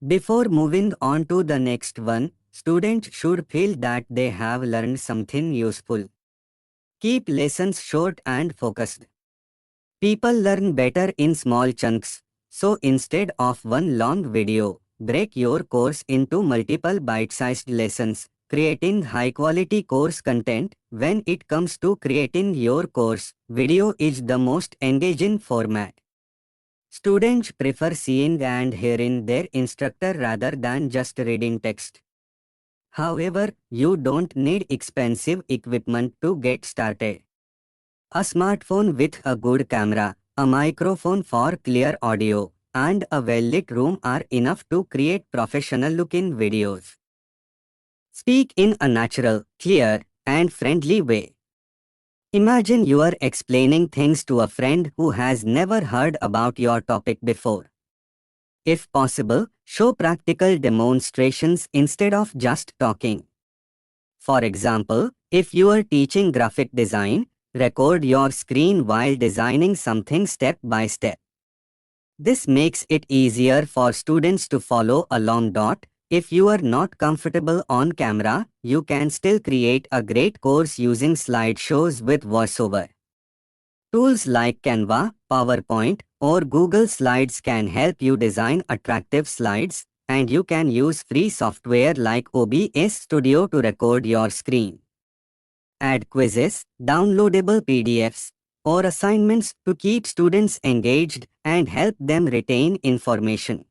Before moving on to the next one, students should feel that they have learned something useful. Keep lessons short and focused. People learn better in small chunks, so instead of one long video, break your course into multiple bite-sized lessons, creating high-quality course content. When it comes to creating your course, video is the most engaging format. Students prefer seeing and hearing their instructor rather than just reading text. However, you don't need expensive equipment to get started. A smartphone with a good camera, a microphone for clear audio, and a well-lit room are enough to create professional-looking videos. Speak in a natural, clear, and friendly way. Imagine you are explaining things to a friend who has never heard about your topic before. If possible, show practical demonstrations instead of just talking. For example, if you are teaching graphic design, record your screen while designing something step by step. This makes it easier for students to follow along. If you are not comfortable on camera, you can still create a great course using slideshows with voiceover. Tools like Canva, PowerPoint, or Google Slides can help you design attractive slides, and you can use free software like OBS Studio to record your screen. Add quizzes, downloadable PDFs, or assignments to keep students engaged and help them retain information.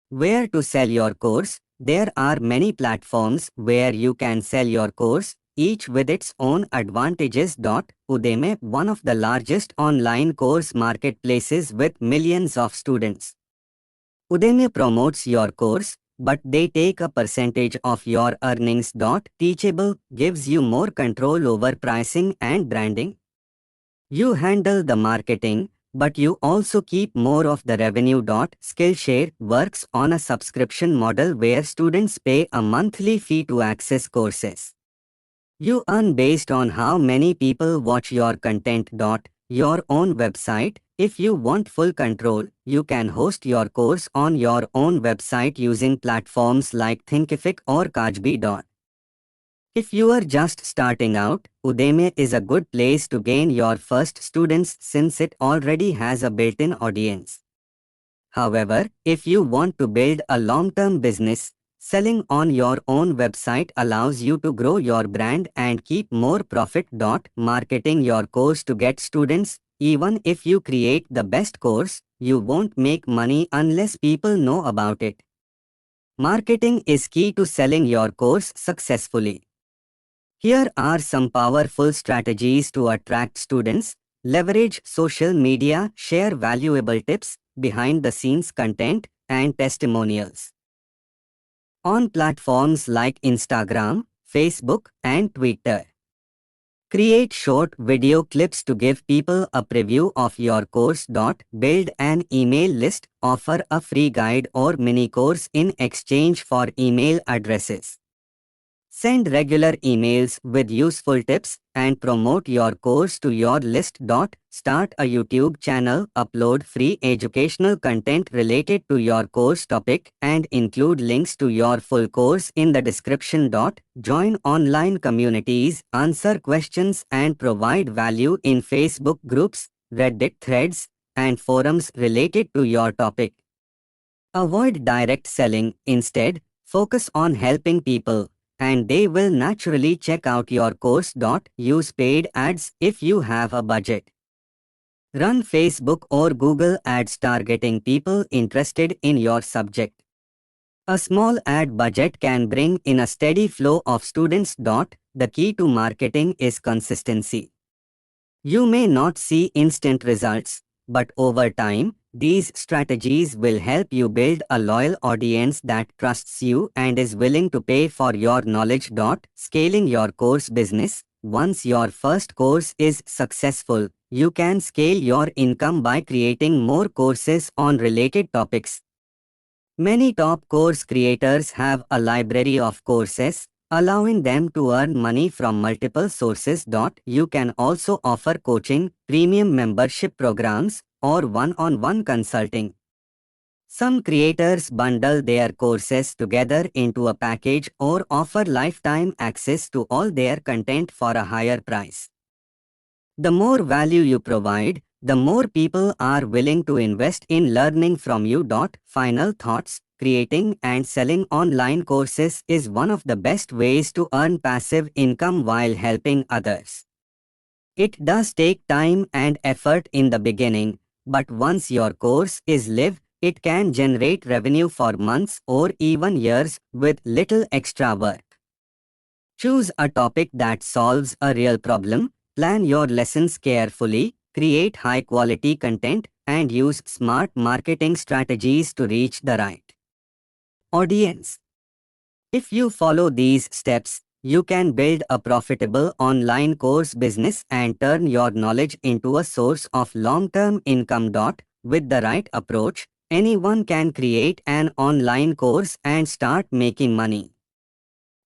Where to sell your course? There are many platforms where you can sell your course, each with its own advantages. Udemy, one of the largest online course marketplaces with millions of students. Udemy promotes your course, but they take a percentage of your earnings. Teachable gives you more control over pricing and branding. You handle the marketing, but you also keep more of the revenue. Skillshare works on a subscription model where students pay a monthly fee to access courses. You earn based on how many people watch your content. Your own website. If you want full control, you can host your course on your own website using platforms like Thinkific or Kajbi. If you are just starting out, Udemy is a good place to gain your first students since it already has a built-in audience. However, if you want to build a long-term business, selling on your own website allows you to grow your brand and keep more profit. Marketing your course to get students. Even if you create the best course, you won't make money unless people know about it. Marketing is key to selling your course successfully. Here are some powerful strategies to attract students. Leverage social media, share valuable tips, behind-the-scenes content, and testimonials. On platforms like Instagram, Facebook, and Twitter. Create short video clips to give people a preview of your course. Build an email list, offer a free guide or mini course in exchange for email addresses. Send regular emails with useful tips and promote your course to your list. Start a YouTube channel, upload free educational content related to your course topic and include links to your full course in the description. Join online communities, answer questions and provide value in Facebook groups, Reddit threads, and forums related to your topic. Avoid direct selling. Instead, focus on helping people, and they will naturally check out your course. Use paid ads if you have a budget. Run Facebook or Google ads targeting people interested in your subject. A small ad budget can bring in a steady flow of students. The key to marketing is consistency. You may not see instant results, but over time, these strategies will help you build a loyal audience that trusts you and is willing to pay for your knowledge. Scaling your course business. Once your first course is successful, you can scale your income by creating more courses on related topics. Many top course creators have a library of courses, allowing them to earn money from multiple sources. You can also offer coaching, premium membership programs, or one-on-one consulting. Some creators bundle their courses together into a package or offer lifetime access to all their content for a higher price. The more value you provide, the more people are willing to invest in learning from you. Final thoughts: creating and selling online courses is one of the best ways to earn passive income while helping others. It does take time and effort in the beginning, but once your course is live, it can generate revenue for months or even years with little extra work. Choose a topic that solves a real problem, plan your lessons carefully, create high-quality content, and use smart marketing strategies to reach the right audience. If you follow these steps, you can build a profitable online course business and turn your knowledge into a source of long-term income. With the right approach, anyone can create an online course and start making money.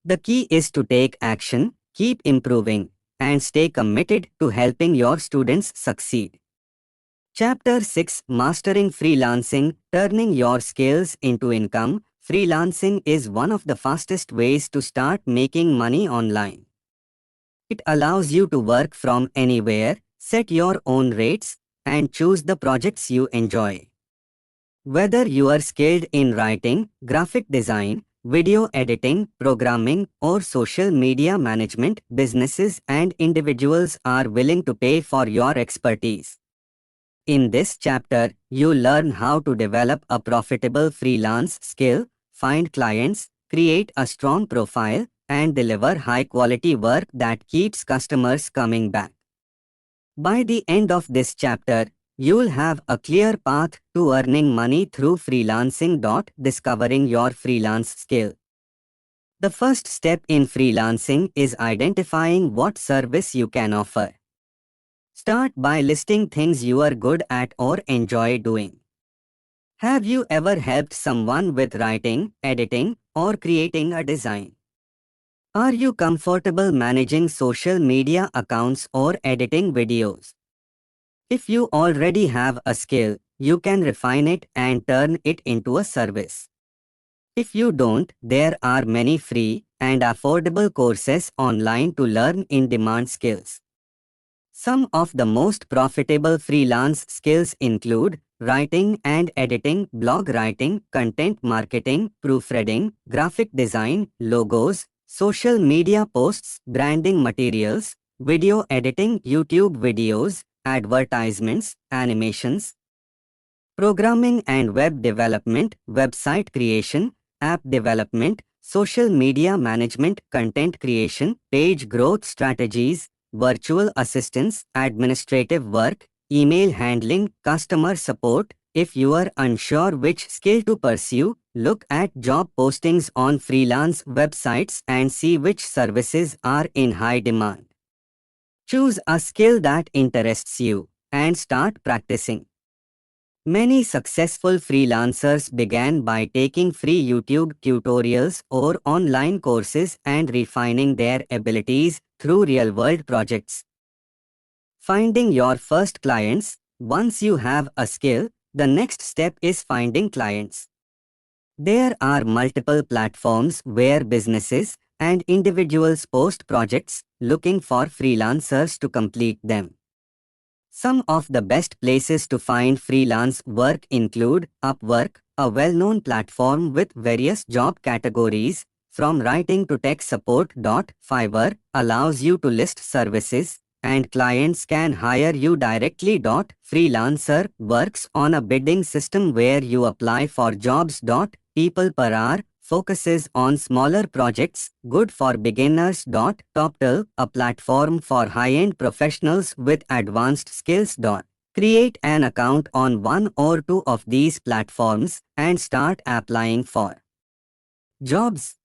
The key is to take action, keep improving, and stay committed to helping your students succeed. Chapter 6: Mastering Freelancing, Turning Your Skills into Income. Freelancing is one of the fastest ways to start making money online. It allows you to work from anywhere, set your own rates, and choose the projects you enjoy. Whether you are skilled in writing, graphic design, video editing, programming, or social media management, businesses and individuals are willing to pay for your expertise. In this chapter, you learn how to develop a profitable freelance skill, find clients, create a strong profile, and deliver high-quality work that keeps customers coming back. By the end of this chapter, you'll have a clear path to earning money through freelancing. Discovering your freelance skill. The first step in freelancing is identifying what service you can offer. Start by listing things you are good at or enjoy doing. Have you ever helped someone with writing, editing, or creating a design? Are you comfortable managing social media accounts or editing videos? If you already have a skill, you can refine it and turn it into a service. If you don't, there are many free and affordable courses online to learn in-demand skills. Some of the most profitable freelance skills include writing and editing, blog writing, content marketing, proofreading, graphic design, logos, social media posts, branding materials, video editing, YouTube videos, advertisements, animations, programming and web development, website creation, app development, social media management, content creation, page growth strategies, virtual assistants, administrative work, email handling, customer support. If you are unsure which skill to pursue, look at job postings on freelance websites and see which services are in high demand. Choose a skill that interests you and start practicing. Many successful freelancers began by taking free YouTube tutorials or online courses and refining their abilities through real-world projects. Finding your first clients. Once you have a skill, the next step is finding clients. There are multiple platforms where businesses and individuals post projects looking for freelancers to complete them. Some of the best places to find freelance work include Upwork, a well-known platform with various job categories, from writing to tech support. Fiverr allows you to list services, and clients can hire you directly. Freelancer works on a bidding system where you apply for jobs. People per hour focuses on smaller projects, good for beginners. Toptal, a platform for high-end professionals with advanced skills. Create an account on one or two of these platforms and start applying for jobs.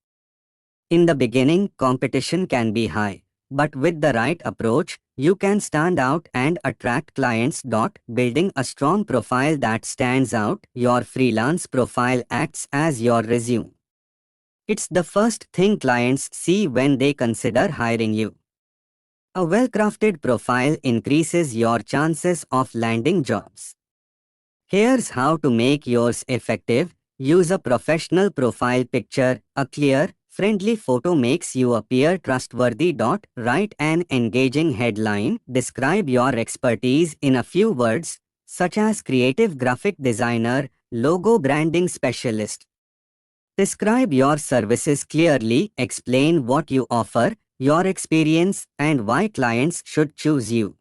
In the beginning, competition can be high, but with the right approach, you can stand out and attract clients. Building a strong profile that stands out. Your freelance profile acts as your resume. It's the first thing clients see when they consider hiring you. A well-crafted profile increases your chances of landing jobs. Here's how to make yours effective. Use a professional profile picture. A clear, friendly photo makes you appear trustworthy. Write an engaging headline. Describe your expertise in a few words, such as creative graphic designer, logo branding specialist. Describe your services clearly. Explain what you offer, your experience, and why clients should choose you.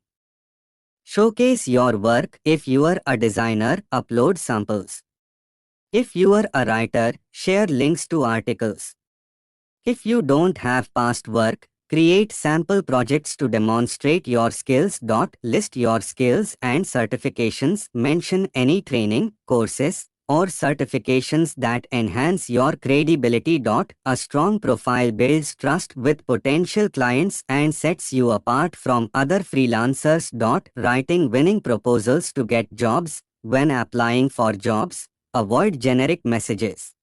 Showcase your work. If you are a designer, upload samples. If you are a writer, share links to articles. If you don't have past work, create sample projects to demonstrate your skills. List your skills and certifications. Mention any training, courses, or certifications that enhance your credibility. A strong profile builds trust with potential clients and sets you apart from other freelancers. Writing winning proposals to get jobs. When applying for jobs, avoid generic messages.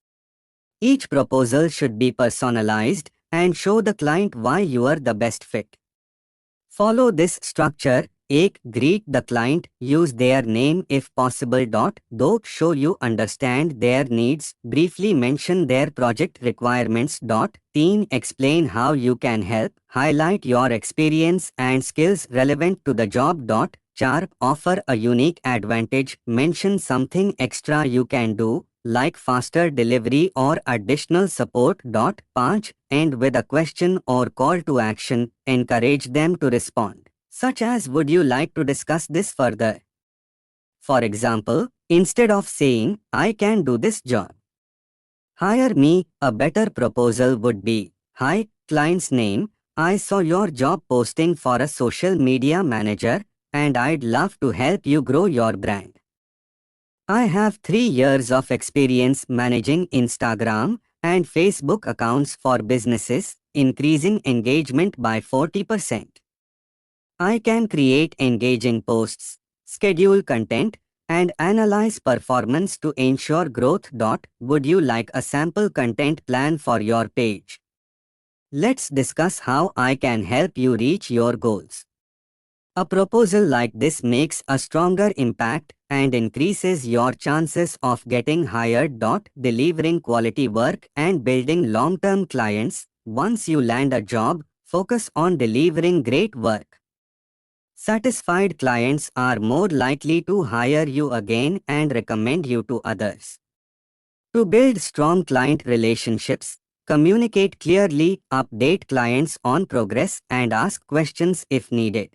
Each proposal should be personalized and show the client why you are the best fit. Follow this structure. 1. Greet the client. Use their name if possible. Though show you understand their needs. Briefly mention their project requirements. 3. Explain how you can help. Highlight your experience and skills relevant to the job. 4. Offer a unique advantage. Mention something extra you can do, like faster delivery or additional support. 5. End with a question or call to action. Encourage them to respond, such as, would you like to discuss this further? For example, instead of saying, I can do this job, hire me, a better proposal would be, hi, client's name, I saw your job posting for a social media manager, and I'd love to help you grow your brand. I have 3 years of experience managing Instagram and Facebook accounts for businesses, increasing engagement by 40%. I can create engaging posts, schedule content, and analyze performance to ensure growth. Would you like a sample content plan for your page? Let's discuss how I can help you reach your goals. A proposal like this makes a stronger impact and increases your chances of getting hired. Delivering quality work and building long-term clients. Once you land a job, focus on delivering great work. Satisfied clients are more likely to hire you again and recommend you to others. To build strong client relationships, communicate clearly, update clients on progress, and ask questions if needed.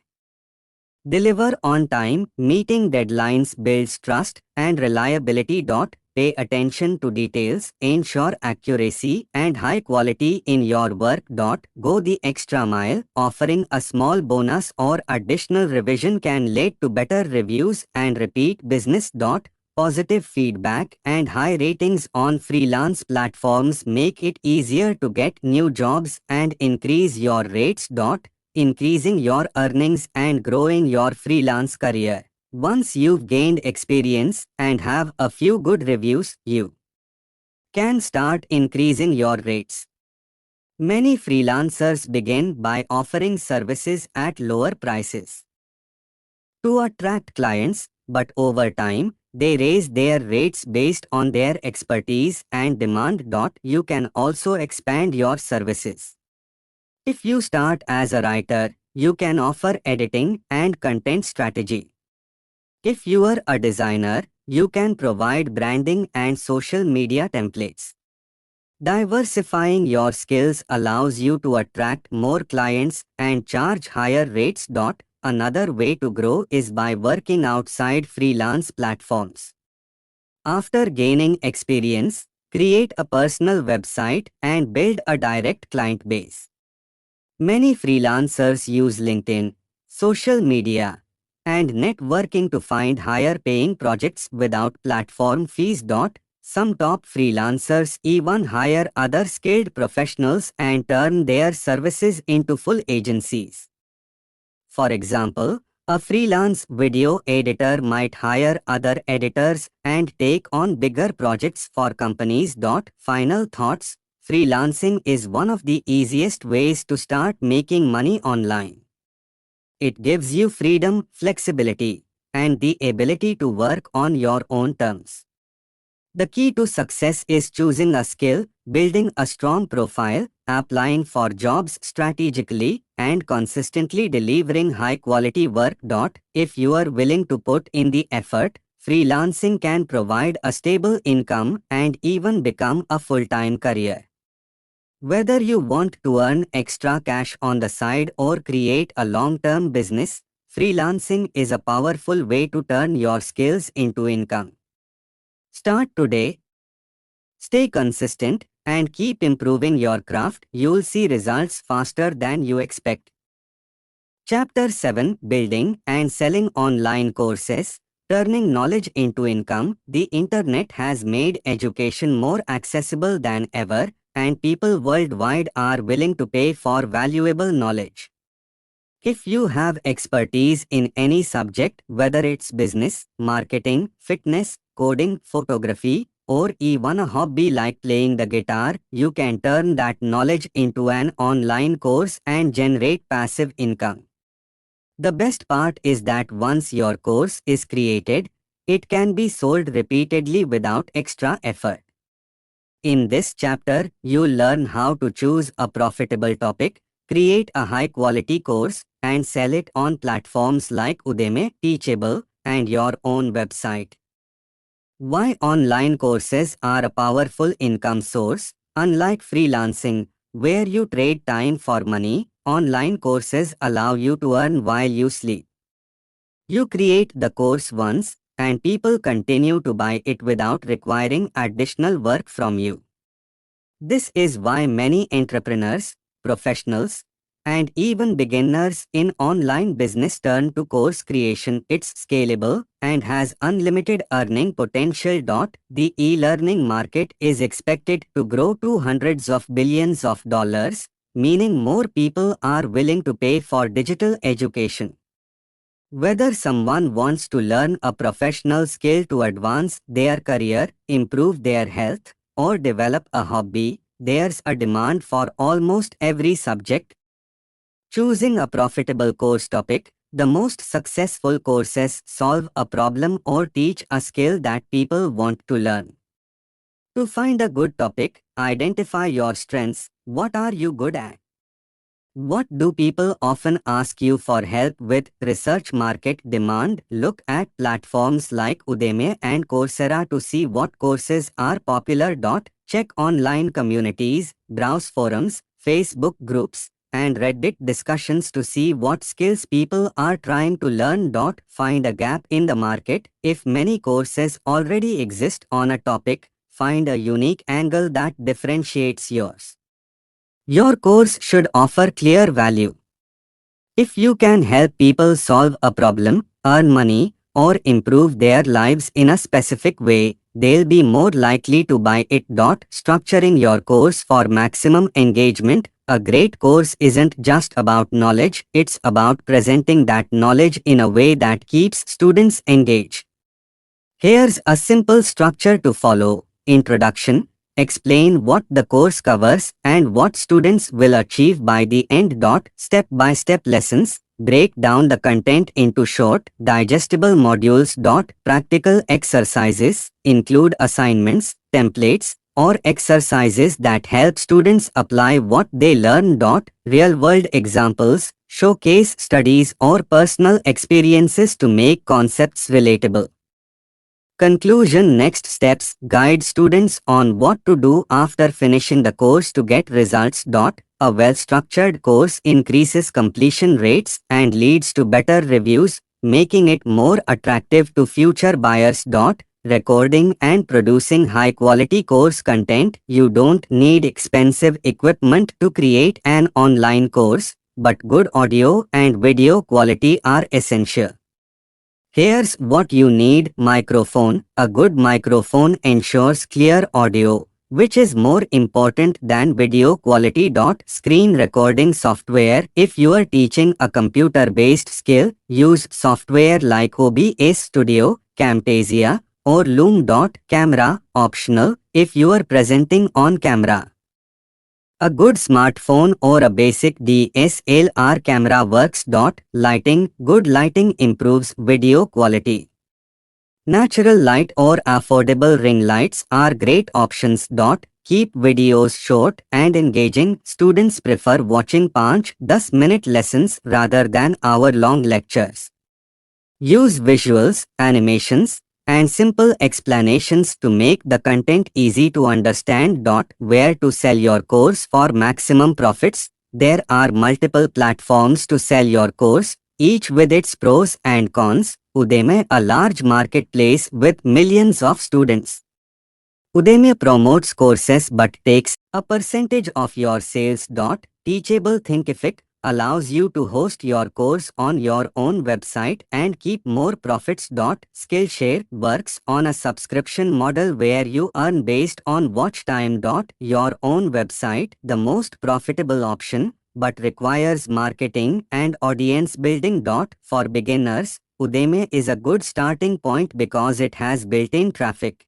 Deliver on time. Meeting deadlines builds trust and reliability. Pay attention to details. Ensure accuracy and high quality in your work. Go the extra mile. Offering a small bonus or additional revision can lead to better reviews and repeat business. Positive feedback and high ratings on freelance platforms make it easier to get new jobs and increase your rates. Increasing your earnings and growing your freelance career. Once you've gained experience and have a few good reviews, you can start increasing your rates. Many freelancers begin by offering services at lower prices to attract clients, but over time, they raise their rates based on their expertise and demand. You can also expand your services. If you start as a writer, you can offer editing and content strategy. If you are a designer, you can provide branding and social media templates. Diversifying your skills allows you to attract more clients and charge higher rates. Another way to grow is by working outside freelance platforms. After gaining experience, create a personal website and build a direct client base. Many freelancers use LinkedIn, social media, and networking to find higher paying projects without platform fees. Some top freelancers even hire other skilled professionals and turn their services into full agencies. For example, a freelance video editor might hire other editors and take on bigger projects for companies. Final thoughts. Freelancing is one of the easiest ways to start making money online. It gives you freedom, flexibility, and the ability to work on your own terms. The key to success is choosing a skill, building a strong profile, applying for jobs strategically, and consistently delivering high quality work. If you are willing to put in the effort, freelancing can provide a stable income and even become a full-time career. Whether you want to earn extra cash on the side or create a long-term business, freelancing is a powerful way to turn your skills into income. Start today, stay consistent, and keep improving your craft. You'll see results faster than you expect. Chapter 7: Building and Selling Online Courses. Turning knowledge into income. The internet has made education more accessible than ever, and people worldwide are willing to pay for valuable knowledge. If you have expertise in any subject, whether it's business, marketing, fitness, coding, photography, or even a hobby like playing the guitar, you can turn that knowledge into an online course and generate passive income. The best part is that once your course is created, it can be sold repeatedly without extra effort. In this chapter, you'll learn how to choose a profitable topic, create a high-quality course, and sell it on platforms like Udemy, Teachable, and your own website. Why online courses are a powerful income source. Unlike freelancing, where you trade time for money, online courses allow you to earn while you sleep. You create the course once, and people continue to buy it without requiring additional work from you. This is why many entrepreneurs, professionals, and even beginners in online business turn to course creation. It's scalable and has unlimited earning potential. The e-learning market is expected to grow to hundreds of billions of dollars, meaning more people are willing to pay for digital education. Whether someone wants to learn a professional skill to advance their career, improve their health, or develop a hobby, there's a demand for almost every subject. Choosing a profitable course topic. The most successful courses solve a problem or teach a skill that people want to learn. To find a good topic, identify your strengths. What are you good at? What do people often ask you for help with? Research market demand. Look at platforms like Udemy and Coursera to see what courses are popular. Check online communities, browse forums, Facebook groups, and Reddit discussions to see what skills people are trying to learn. Find a gap in the market. If many courses already exist on a topic, find a unique angle that differentiates yours. Your course should offer clear value. If you can help people solve a problem, earn money, or improve their lives in a specific way, they'll be more likely to buy it. Structuring your course for maximum engagement. A great course isn't just about knowledge, it's about presenting that knowledge in a way that keeps students engaged. Here's a simple structure to follow. Introduction. Explain what the course covers and what students will achieve by the end. Step-by-step lessons. Break down the content into short, digestible modules. Practical exercises. Include assignments, templates, or exercises that help students apply what they learn. Real-world examples. Show case studies or personal experiences to make concepts relatable. Conclusion. Next steps. Guide students on what to do after finishing the course to get results. A well-structured course increases completion rates and leads to better reviews, making it more attractive to future buyers. Recording and producing high-quality course content. You don't need expensive equipment to create an online course, but good audio and video quality are essential. Here's what you need. Microphone. A good microphone ensures clear audio, which is more important than video quality. Screen recording software. If you are teaching a computer-based skill, use software like OBS Studio, Camtasia, or Loom. Camera. Optional if you are presenting on camera. A good smartphone or a basic DSLR camera works. Lighting. Good lighting improves video quality. Natural light or affordable ring lights are great options. Keep videos short and engaging. Students prefer watching 5-10 minute lessons rather than hour-long lectures. Use visuals, animations, and simple explanations to make the content easy to understand. Where to sell your course for maximum profits? There are multiple platforms to sell your course, each with its pros and cons. Udemy, a large marketplace with millions of students. Udemy promotes courses but takes a percentage of your sales. Teachable Thinkific allows you to host your course on your own website and keep more profits. Skillshare works on a subscription model where you earn based on watch time. Your own website, the most profitable option, but requires marketing and audience building. For beginners, Udemy is a good starting point because it has built-in traffic.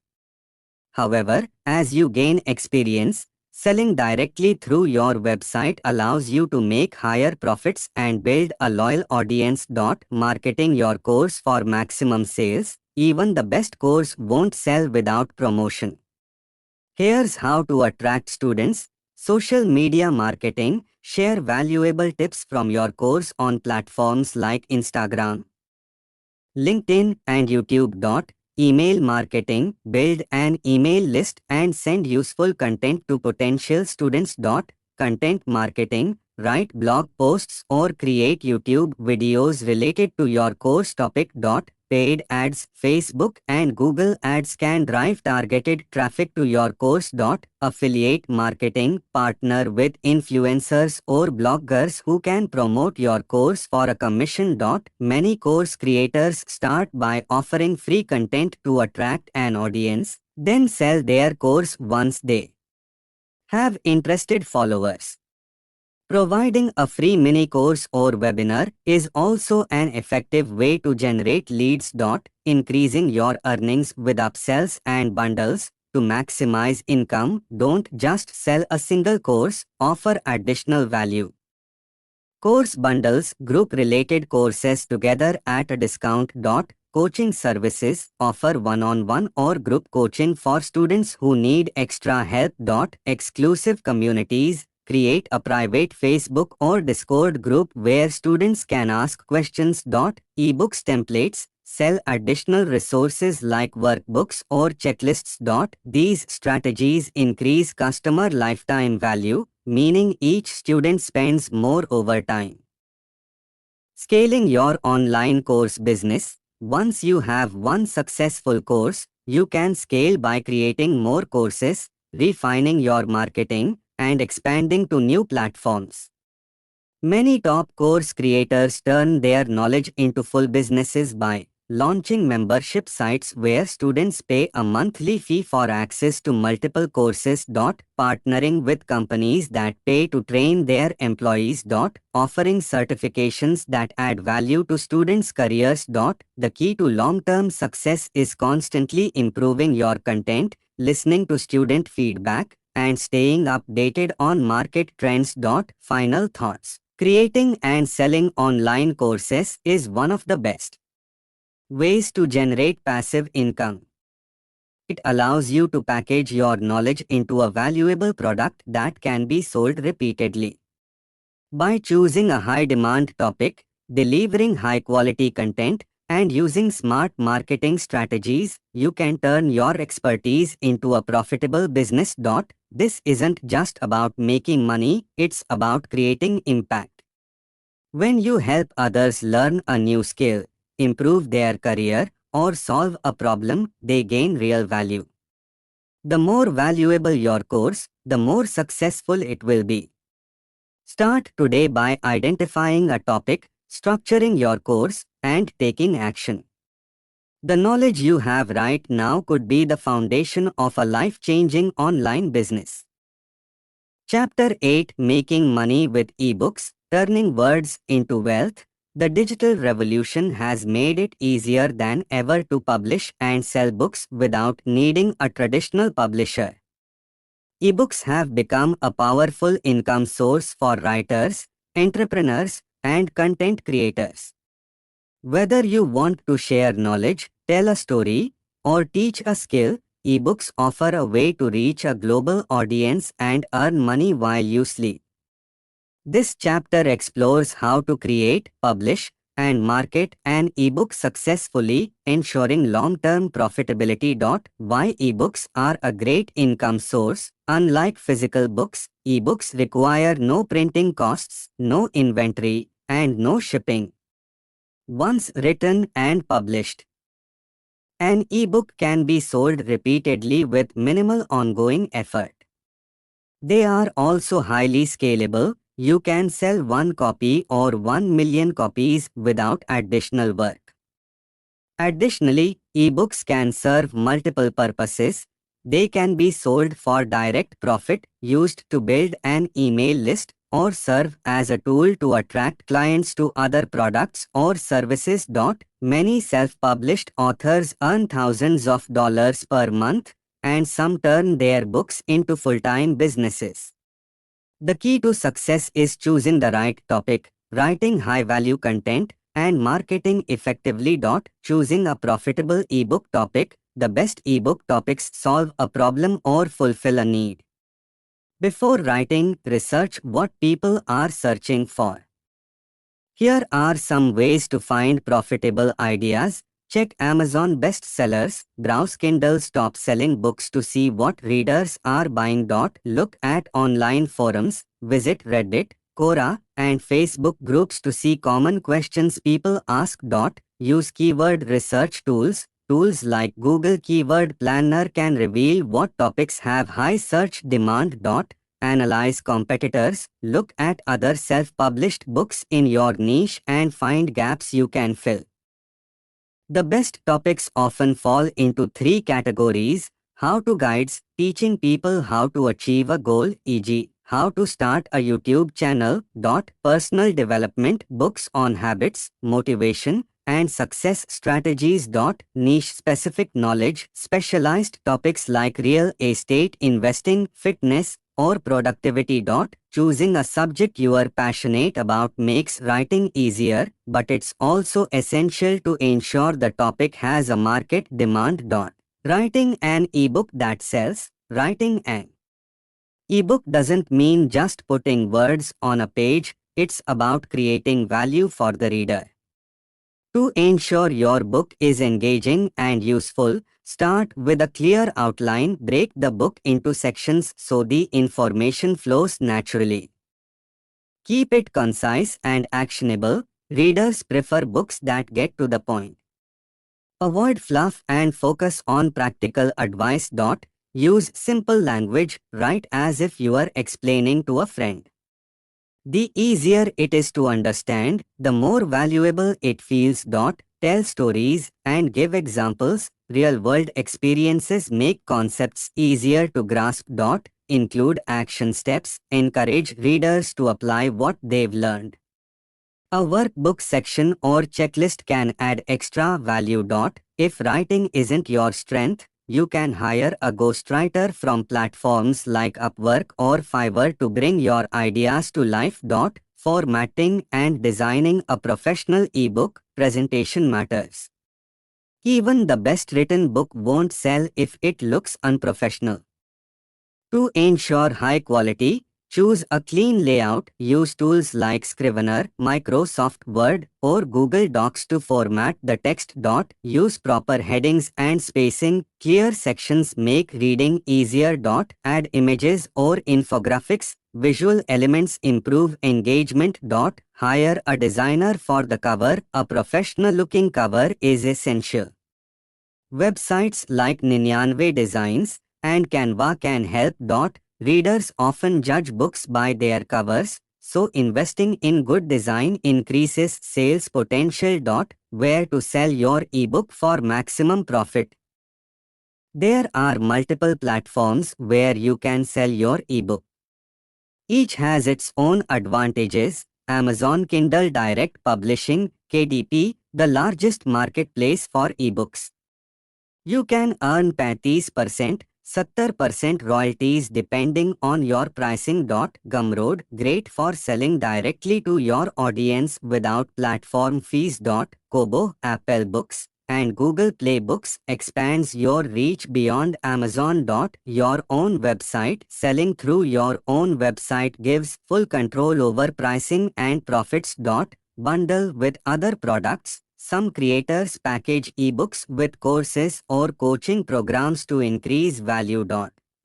However, as you gain experience, selling directly through your website allows you to make higher profits and build a loyal audience. Marketing your course for maximum sales. Even the best course won't sell without promotion. Here's how to attract students. Social media marketing. Share valuable tips from your course on platforms like Instagram, LinkedIn, and YouTube. Email marketing. Build an email list and send useful content to potential students. Content marketing. Write blog posts or create YouTube videos related to your course topic. Paid ads. Facebook and Google ads can drive targeted traffic to your course. Affiliate marketing. Partner with influencers or bloggers who can promote your course for a commission. Many course creators start by offering free content to attract an audience, then sell their course once they have interested followers. Providing a free mini course or webinar is also an effective way to generate leads. Increasing your earnings with upsells and bundles. To maximize income, don't just sell a single course, offer additional value. Course bundles group related courses together at a discount. Coaching services offer one-on-one or group coaching for students who need extra help. Exclusive communities. Create a private Facebook or Discord group where students can ask questions. Ebooks templates. Sell additional resources like workbooks or checklists. These strategies increase customer lifetime value, meaning each student spends more over time. Scaling your online course business. Once you have one successful course, you can scale by creating more courses, refining your marketing, and expanding to new platforms. Many top course creators turn their knowledge into full businesses by launching membership sites where students pay a monthly fee for access to multiple courses. Partnering with companies that pay to train their employees. Offering certifications that add value to students' careers. The key to long-term success is constantly improving your content, listening to student feedback, and staying updated on market trends. Final thoughts. Creating and selling online courses is one of the best ways to generate passive income. It allows you to package your knowledge into a valuable product that can be sold repeatedly. By choosing a high-demand topic, delivering high-quality content, and using smart marketing strategies, you can turn your expertise into a profitable business. This isn't just about making money, it's about creating impact. When you help others learn a new skill, improve their career, or solve a problem, they gain real value. The more valuable your course, the more successful it will be. Start today by identifying a topic, structuring your course, and taking action. The knowledge you have right now could be the foundation of a life-changing online business. Chapter 8: Making Money with eBooks, Turning Words into Wealth. The digital revolution has made it easier than ever to publish and sell books without needing a traditional publisher. Ebooks have become a powerful income source for writers, entrepreneurs, and content creators. Whether you want to share knowledge, tell a story, or teach a skill, ebooks offer a way to reach a global audience and earn money while you sleep. This chapter explores how to create, publish, and market an ebook successfully, ensuring long-term profitability. Why ebooks are a great income source. Unlike physical books, ebooks require no printing costs, no inventory, and no shipping. Once written and published, an ebook can be sold repeatedly with minimal ongoing effort. They are also highly scalable. You can sell one copy or 1 million copies without additional work. Additionally, ebooks can serve multiple purposes. They can be sold for direct profit, used to build an email list, or serve as a tool to attract clients to other products or services. Many self-published authors earn thousands of dollars per month, and some turn their books into full-time businesses. The key to success is choosing the right topic, writing high-value content, and marketing effectively. Choosing a profitable ebook topic. The best ebook topics solve a problem or fulfill a need. Before writing, research what people are searching for. Here are some ways to find profitable ideas. Check Amazon bestsellers, browse Kindle's top-selling books to see what readers are buying. Look at online forums, visit Reddit, Quora, and Facebook groups to see common questions people ask. Use keyword research tools. Tools like Google Keyword Planner can reveal what topics have high search demand. Analyze competitors, look at other self-published books in your niche and find gaps you can fill. The best topics often fall into three categories: how-to guides, teaching people how to achieve a goal, e.g., how to start a YouTube channel. Personal development, books on habits, motivation, and success strategies. Niche-specific knowledge, specialized topics like real estate investing, fitness, or productivity. Choosing a subject you are passionate about makes writing easier, but it's also essential to ensure the topic has a market demand. Writing an ebook that sells. Writing an ebook doesn't mean just putting words on a page, it's about creating value for the reader. To ensure your book is engaging and useful, start with a clear outline. Break the book into sections so the information flows naturally. Keep it concise and actionable. Readers prefer books that get to the point. Avoid fluff and focus on practical advice. Use simple language. Write as if you are explaining to a friend. The easier it is to understand, the more valuable it feels. Tell stories and give examples. Real-world experiences make concepts easier to grasp. Include action steps. Encourage readers to apply what they've learned. A workbook section or checklist can add extra value. If writing isn't your strength, you can hire a ghostwriter from platforms like Upwork or Fiverr to bring your ideas to life. Formatting and designing a professional ebook presentation matters. Even the best written book won't sell if it looks unprofessional. To ensure high quality, choose a clean layout. Use tools like Scrivener, Microsoft Word, or Google Docs to format the text. Use proper headings and spacing. Clear sections make reading easier. Add images or infographics. Visual elements improve engagement. Hire a designer for the cover. A professional-looking cover is essential. Websites like Ninyanve Designs and Canva can help. Readers often judge books by their covers, so investing in good design increases sales potential. Where to sell your ebook for maximum profit? There are multiple platforms where you can sell your ebook. Each has its own advantages. Amazon Kindle Direct Publishing, KDP, the largest marketplace for ebooks. You can earn 35% 70% royalties depending on your pricing. Gumroad, great for selling directly to your audience without platform fees. Kobo, Apple Books and Google Play Books expands your reach beyond Amazon. Your own website. Selling through your own website gives full control over pricing and profits. Bundle with other products. Some creators package ebooks with courses or coaching programs to increase value.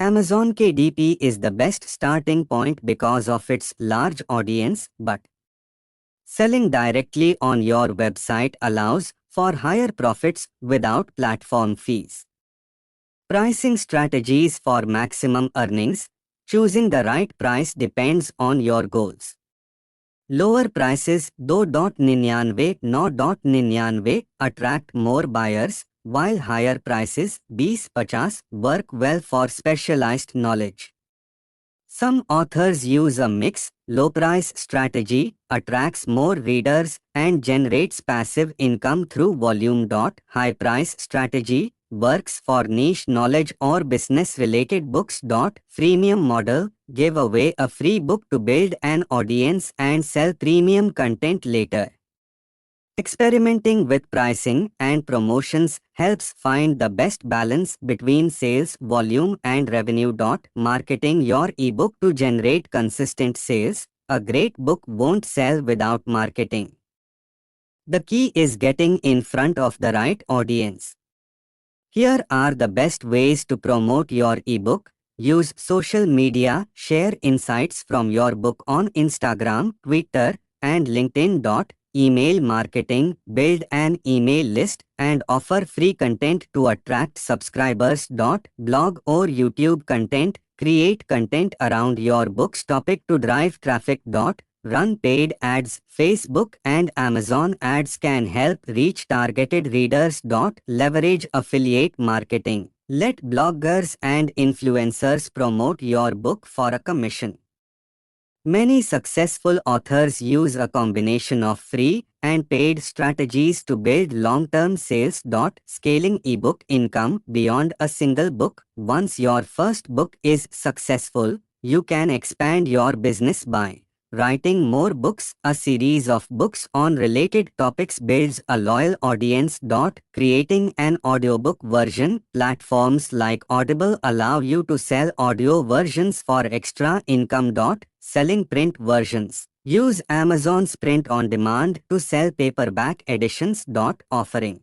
Amazon KDP is the best starting point because of its large audience, but selling directly on your website allows for higher profits without platform fees. Pricing strategies for maximum earnings. Choosing the right price depends on your goals. Lower prices $2.99 attract more buyers, while higher prices $20 work well for specialized knowledge. Some authors use a mix. Low price strategy attracts more readers and generates passive income through volume. High price strategy works for niche knowledge or business related books. Freemium model, give away a free book to build an audience and sell premium content later. Experimenting with pricing and promotions helps find the best balance between sales volume and revenue. Marketing your ebook to generate consistent sales. A great book won't sell without marketing. The key is getting in front of the right audience. Here are the best ways to promote your ebook. Use social media. Share insights from your book on Instagram, Twitter, and LinkedIn. Email marketing. Build an email list and offer free content to attract subscribers. Blog or YouTube content. Create content around your book's topic to drive traffic. Run paid ads. Facebook and Amazon ads can help reach targeted readers. Leverage affiliate marketing. Let bloggers and influencers promote your book for a commission. Many successful authors use a combination of free and paid strategies to build long-term sales. Scaling ebook income beyond a single book. Once your first book is successful, you can expand your business by writing more books. A series of books on related topics builds a loyal audience. Creating an audiobook version. Platforms like Audible allow you to sell audio versions for extra income. Selling print versions. Use Amazon's print on demand to sell paperback editions. Offering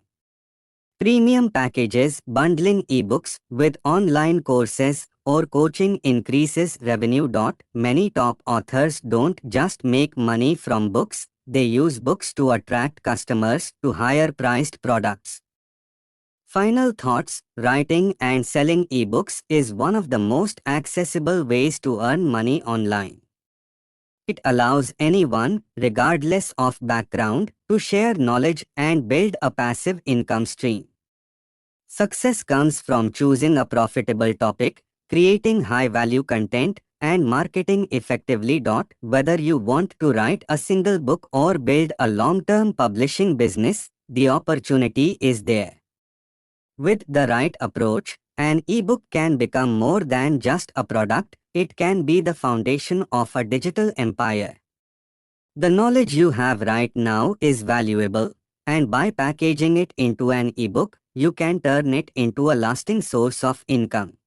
premium packages. Bundling ebooks with online courses or coaching increases revenue. Many top authors don't just make money from books, they use books to attract customers to higher priced products. Final thoughts. Writing and selling ebooks is one of the most accessible ways to earn money online. It allows anyone, regardless of background, to share knowledge and build a passive income stream. Success comes from choosing a profitable topic, creating high-value content, and marketing effectively. Whether you want to write a single book or build a long-term publishing business, the opportunity is there. With the right approach, an ebook can become more than just a product, it can be the foundation of a digital empire. The knowledge you have right now is valuable, and by packaging it into an ebook, you can turn it into a lasting source of income.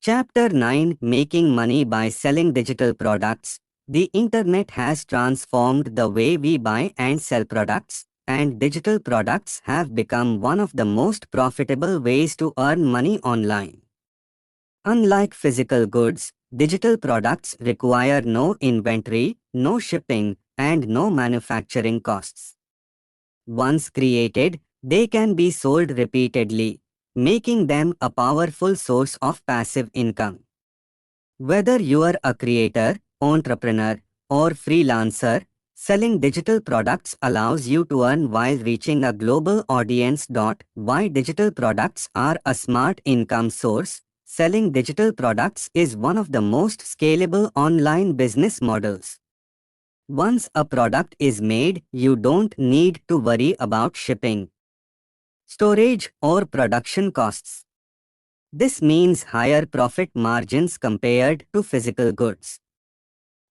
Chapter 9: Making Money by Selling Digital Products. The internet has transformed the way we buy and sell products, and digital products have become one of the most profitable ways to earn money online. Unlike physical goods, digital products require no inventory, no shipping, and no manufacturing costs. Once created, they can be sold repeatedly, making them a powerful source of passive income. Whether you are a creator, entrepreneur, or freelancer, selling digital products allows you to earn while reaching a global audience. Why digital products are a smart income source? Selling digital products is one of the most scalable online business models. Once a product is made, you don't need to worry about shipping, storage, or production costs. This means higher profit margins compared to physical goods.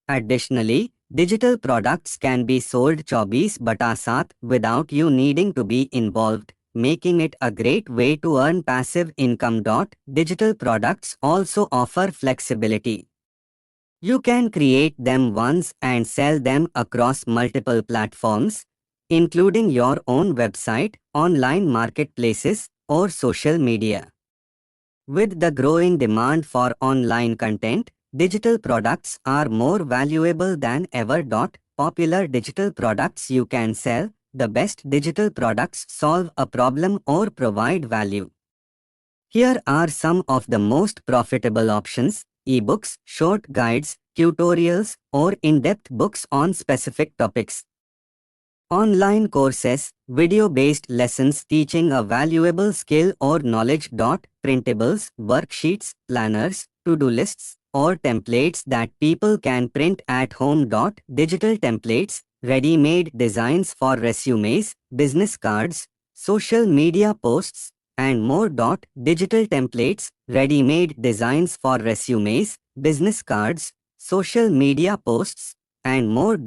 Additionally, digital products can be sold 24/7 without you needing to be involved, making it a great way to earn passive income. Digital products also offer flexibility. You can create them once and sell them across multiple platforms, including your own website, online marketplaces, or social media. With the growing demand for online content, digital products are more valuable than ever. Popular digital products you can sell. The best digital products solve a problem or provide value. Here are some of the most profitable options: ebooks, short guides, tutorials, or in-depth books on specific topics. Online courses, video-based lessons teaching a valuable skill or knowledge. Printables, worksheets, planners, to-do lists, or templates that people can print at home. Digital templates, ready-made designs for resumes, business cards, social media posts, and more. Digital templates, ready-made designs for resumes, business cards, social media posts, and more.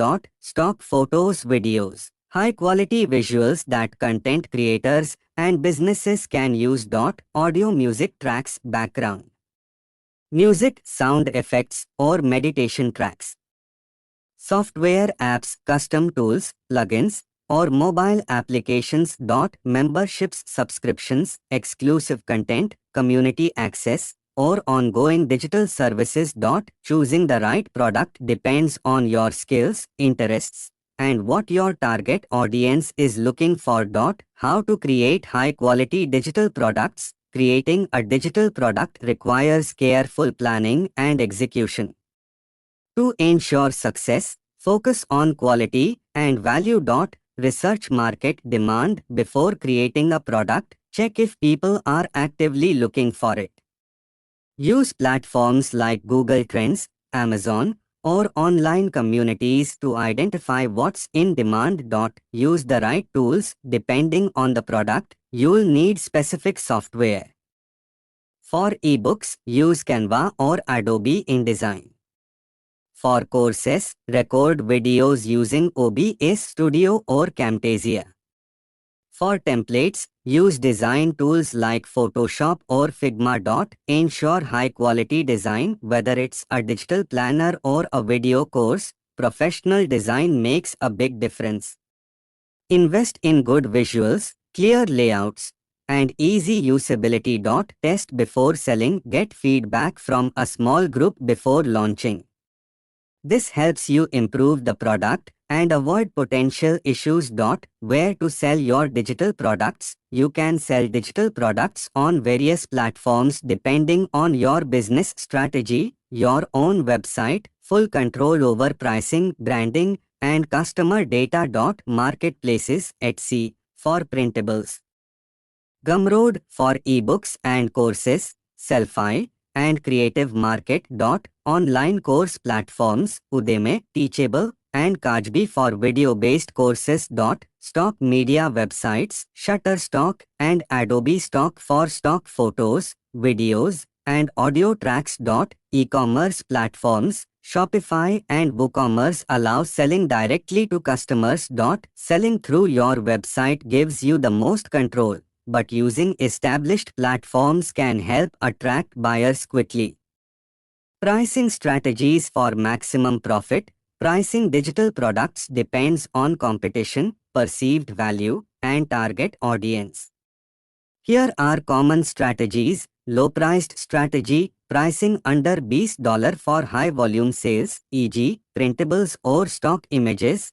Stock photos, videos, high-quality visuals that content creators and businesses can use. Audio, music tracks, background music, sound effects, or meditation tracks. Software apps, custom tools, plugins, or mobile applications. Memberships, subscriptions, exclusive content, community access, or ongoing digital services. Choosing the right product depends on your skills, interests, and what your target audience is looking for. How to create high-quality digital products. Creating a digital product requires careful planning and execution. To ensure success, focus on quality and value. Research market demand before creating a product. Check if people are actively looking for it. Use platforms like Google Trends, Amazon, or online communities to identify what's in demand. Use the right tools. Depending on the product, you'll need specific software. For ebooks, use Canva or Adobe InDesign. For courses, record videos using OBS Studio or Camtasia. For templates, use design tools like Photoshop or Figma. Ensure high-quality design. Whether it's a digital planner or a video course, professional design makes a big difference. Invest in good visuals, clear layouts, and easy usability. Test before selling. Get feedback from a small group before launching. This helps you improve the product and avoid potential issues. Where to sell your digital products? You can sell digital products on various platforms depending on your business strategy. Your own website, full control over pricing, branding, and customer data. Marketplaces, Etsy, for printables, Gumroad for ebooks and courses, Sellfy, and Creative Market. Online course platforms, Udemy, Teachable, and Kajbi for video-based courses. Stock media websites, Shutterstock and Adobe Stock for stock photos, videos, and audio tracks. E-commerce platforms, Shopify and WooCommerce allow selling directly to customers. Selling through your website gives you the most control, but using established platforms can help attract buyers quickly. Pricing strategies for maximum profit. Pricing digital products depends on competition, perceived value, and target audience. Here are common strategies. Low-priced strategy, pricing under $20 for high-volume sales, e.g., printables or stock images.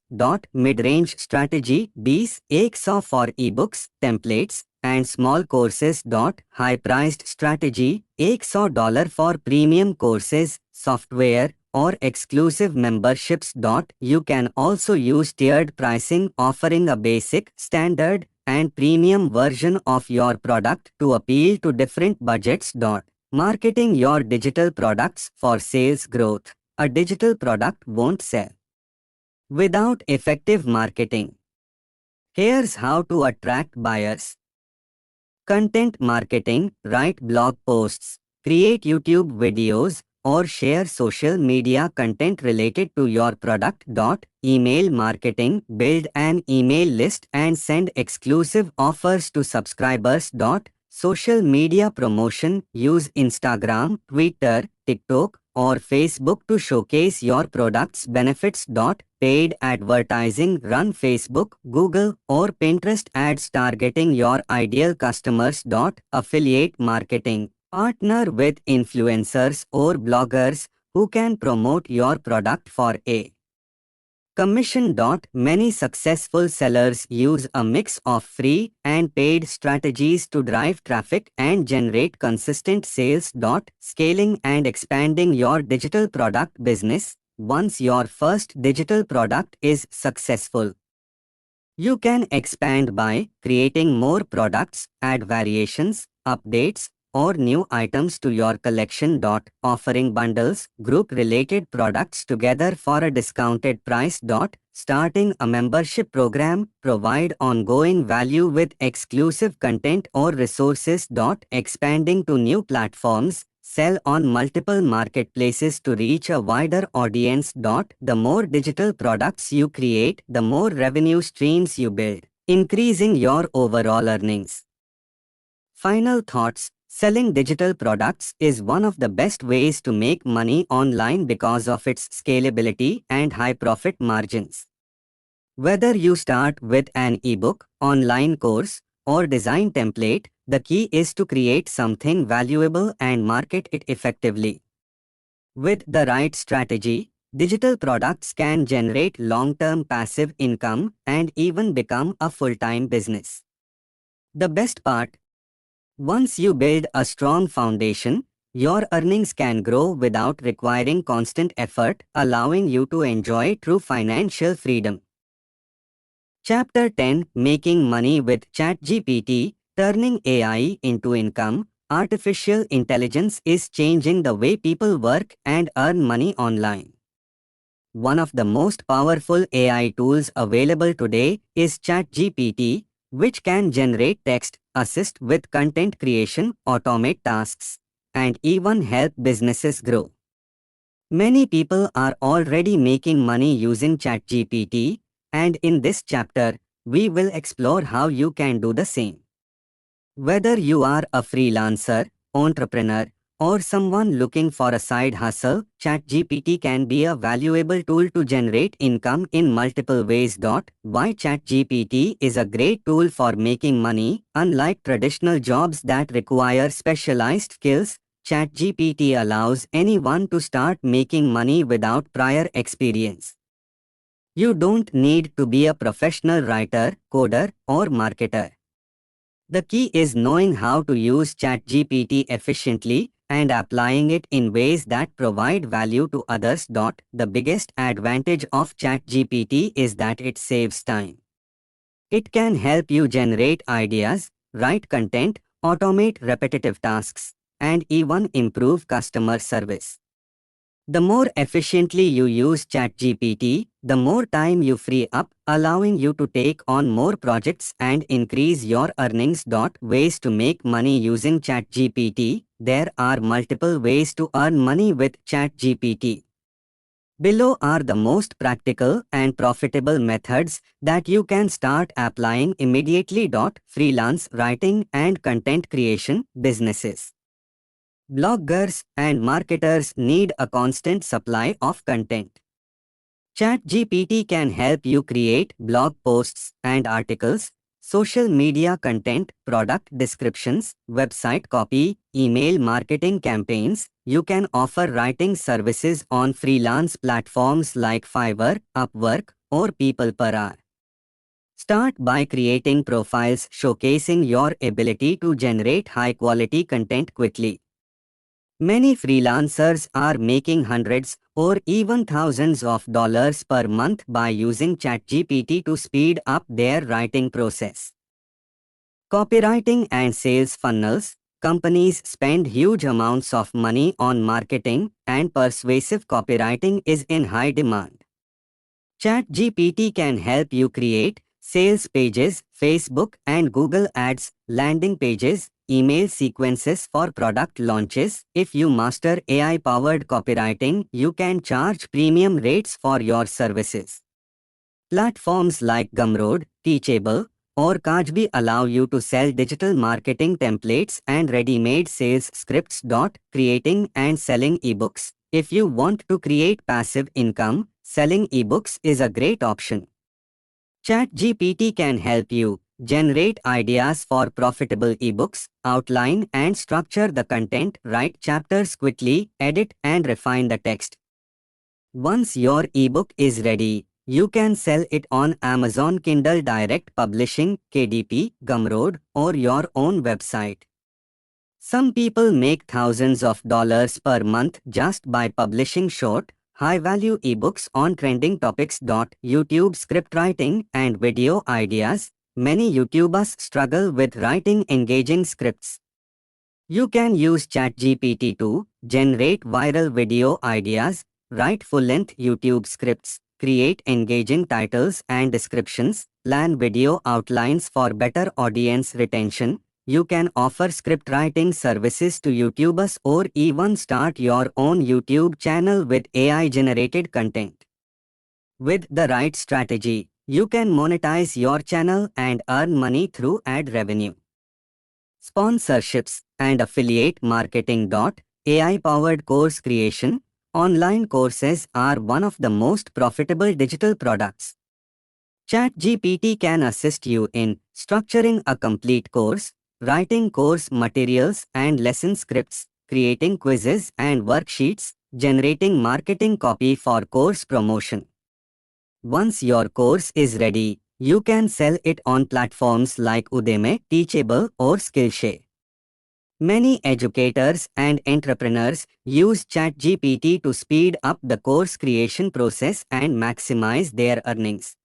Mid-range strategy, $100 for ebooks, templates, and small courses. High-priced strategy, $100 for premium courses, software, or exclusive memberships. You can also use tiered pricing, offering a basic, standard, and premium version of your product to appeal to different budgets. Marketing your digital products for sales growth. A digital product won't sell without effective marketing. Here's how to attract buyers. Content marketing, write blog posts, create YouTube videos, or share social media content related to your product. Email marketing, build an email list and send exclusive offers to subscribers. Social media promotion, use Instagram, Twitter, TikTok, or Facebook to showcase your product's benefits. Paid advertising, run Facebook, Google, or Pinterest ads targeting your ideal customers. Affiliate marketing, partner with influencers or bloggers who can promote your product for a commission. Many successful sellers use a mix of free and paid strategies to drive traffic and generate consistent sales. Scaling and expanding your digital product business. Once your first digital product is successful, you can expand by creating more products, add variations, updates, or new items to your collection. Offering bundles, group-related products together for a discounted price. Starting a membership program, provide ongoing value with exclusive content or resources. Expanding to new platforms, sell on multiple marketplaces to reach a wider audience. The more digital products you create, the more revenue streams you build, increasing your overall earnings. Final thoughts. Selling digital products is one of the best ways to make money online because of its scalability and high profit margins. Whether you start with an ebook, online course, or design template, the key is to create something valuable and market it effectively. With the right strategy, digital products can generate long-term passive income and even become a full-time business. The best part: once you build a strong foundation, your earnings can grow without requiring constant effort, allowing you to enjoy true financial freedom. Chapter 10: Making Money with ChatGPT, Turning AI into Income. Artificial intelligence is changing the way people work and earn money online. One of the most powerful AI tools available today is ChatGPT, which can generate text, assist with content creation, automate tasks, and even help businesses grow. Many people are already making money using ChatGPT, and in this chapter, we will explore how you can do the same. Whether you are a freelancer, entrepreneur, or someone looking for a side hustle, ChatGPT can be a valuable tool to generate income in multiple ways. Why ChatGPT is a great tool for making money. Unlike traditional jobs that require specialized skills, ChatGPT allows anyone to start making money without prior experience. You don't need to be a professional writer, coder, or marketer. The key is knowing how to use ChatGPT efficiently and applying it in ways that provide value to others. The biggest advantage of ChatGPT is that it saves time. It can help you generate ideas, write content, automate repetitive tasks, and even improve customer service. The more efficiently you use ChatGPT, the more time you free up, allowing you to take on more projects and increase your earnings. Ways to make money using ChatGPT. There are multiple ways to earn money with ChatGPT. Below are the most practical and profitable methods that you can start applying immediately. Freelance writing and content creation. Businesses, bloggers, and marketers need a constant supply of content. ChatGPT can help you create blog posts and articles, social media content, product descriptions, website copy, email marketing campaigns. You can offer writing services on freelance platforms like Fiverr, Upwork, or People Per Hour. Start by creating profiles showcasing your ability to generate high-quality content quickly. Many freelancers are making hundreds or even thousands of dollars per month by using ChatGPT to speed up their writing process. Copywriting and sales funnels. Companies spend huge amounts of money on marketing, and persuasive copywriting is in high demand. ChatGPT can help you create sales pages, Facebook and Google Ads, landing pages, email sequences for product launches. If you master AI-powered copywriting, you can charge premium rates for your services. Platforms like Gumroad, Teachable, or Kajbi allow you to sell digital marketing templates and ready-made sales scripts. Creating and selling ebooks. If you want to create passive income, selling ebooks is a great option. ChatGPT can help you generate ideas for profitable ebooks, outline and structure the content, write chapters quickly, edit and refine the text. Once your ebook is ready, you can sell it on Amazon Kindle Direct Publishing, KDP, Gumroad, or your own website. Some people make thousands of dollars per month just by publishing short, high-value ebooks on trending topics. YouTube scriptwriting and video ideas. Many YouTubers struggle with writing engaging scripts. You can use ChatGPT to generate viral video ideas, write full-length YouTube scripts, create engaging titles and descriptions, plan video outlines for better audience retention. You can offer scriptwriting services to YouTubers or even start your own YouTube channel with AI-generated content. With the right strategy, you can monetize your channel and earn money through ad revenue. Sponsorships and affiliate marketing. AI-powered course creation. Online courses are one of the most profitable digital products. ChatGPT can assist you in structuring a complete course, writing course materials and lesson scripts, creating quizzes and worksheets, generating marketing copy for course promotion. Once your course is ready, you can sell it on platforms like Udemy, Teachable, or Skillshare. Many educators and entrepreneurs use ChatGPT to speed up the course creation process and maximize their earnings.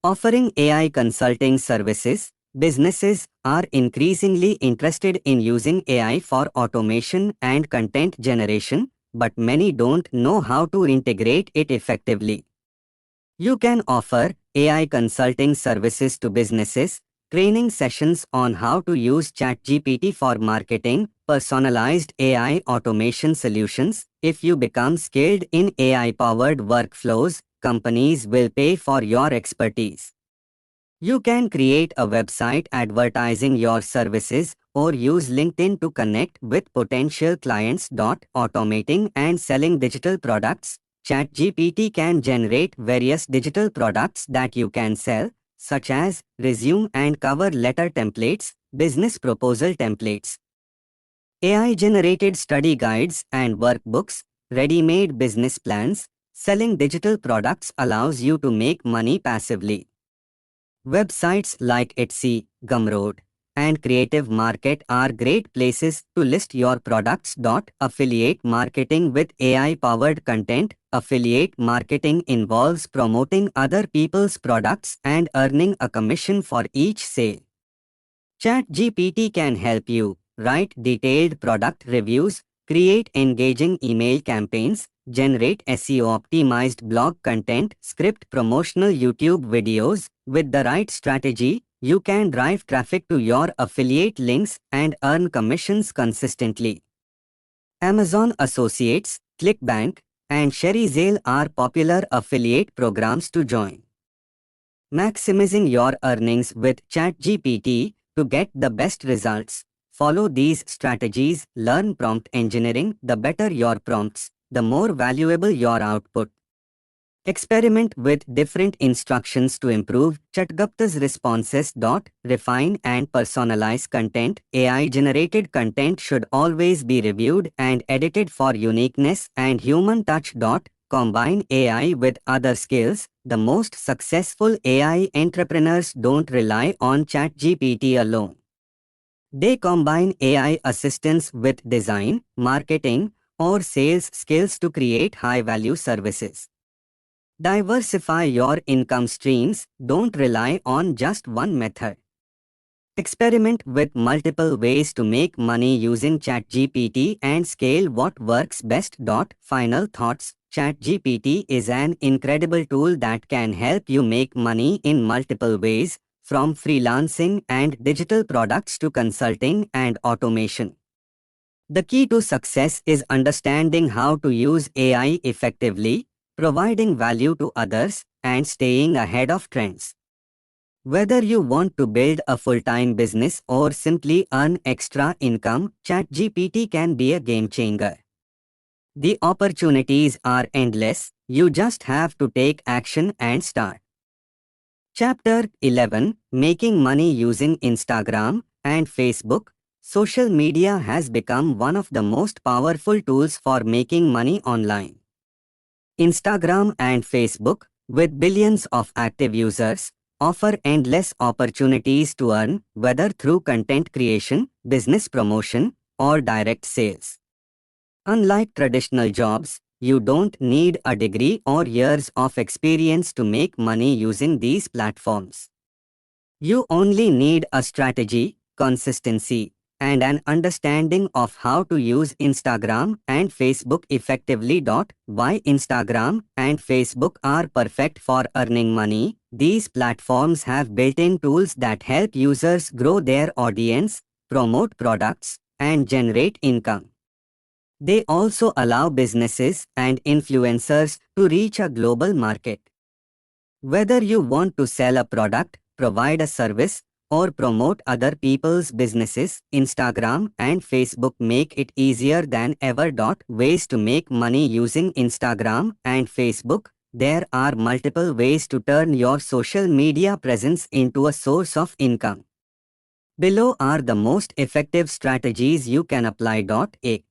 Offering AI consulting services, businesses are increasingly interested in using AI for automation and content generation, but many don't know how to integrate it effectively. You can offer AI consulting services to businesses, training sessions on how to use ChatGPT for marketing, personalized AI automation solutions. If you become skilled in AI-powered workflows, companies will pay for your expertise. You can create a website advertising your services or use LinkedIn to connect with potential clients. Automating and selling digital products. ChatGPT can generate various digital products that you can sell, such as resume and cover letter templates, business proposal templates, AI-generated study guides and workbooks, ready-made business plans. Selling digital products allows you to make money passively. Websites like Etsy, Gumroad, and Creative Market are great places to list your products. Affiliate marketing with AI-powered content. Affiliate marketing involves promoting other people's products and earning a commission for each sale. ChatGPT can help you write detailed product reviews, create engaging email campaigns, generate SEO-optimized blog content, script promotional YouTube videos. With the right strategy, you can drive traffic to your affiliate links and earn commissions consistently. Amazon Associates, ClickBank, and ShareZale are popular affiliate programs to join. Maximizing your earnings with ChatGPT. To get the best results, follow these strategies. Learn prompt engineering. The better your prompts, the more valuable your output. Experiment with different instructions to improve ChatGPT's responses. Refine and personalize content. AI-generated content should always be reviewed and edited for uniqueness and human touch. Combine AI with other skills. The most successful AI entrepreneurs don't rely on ChatGPT alone. They combine AI assistance with design, marketing, or sales skills to create high-value services. Diversify your income streams. Don't rely on just one method. Experiment with multiple ways to make money using ChatGPT and scale what works best. Final thoughts. ChatGPT is an incredible tool that can help you make money in multiple ways, from freelancing and digital products to consulting and automation. The key to success is understanding how to use AI effectively, providing value to others, and staying ahead of trends. Whether you want to build a full-time business or simply earn extra income, ChatGPT can be a game changer. The opportunities are endless, you just have to take action and start. Chapter 11: Making Money Using Instagram and Facebook. Social media has become one of the most powerful tools for making money online. Instagram and Facebook, with billions of active users, offer endless opportunities to earn, whether through content creation, business promotion, or direct sales. Unlike traditional jobs, you don't need a degree or years of experience to make money using these platforms. You only need a strategy, consistency, and an understanding of how to use Instagram and Facebook effectively. Why Instagram and Facebook are perfect for earning money? These platforms have built-in tools that help users grow their audience, promote products, and generate income. They also allow businesses and influencers to reach a global market. Whether you want to sell a product, provide a service, or promote other people's businesses, Instagram and Facebook make it easier than ever. Ways to make money using Instagram and Facebook. There are multiple ways to turn your social media presence into a source of income. Below are the most effective strategies you can apply. A.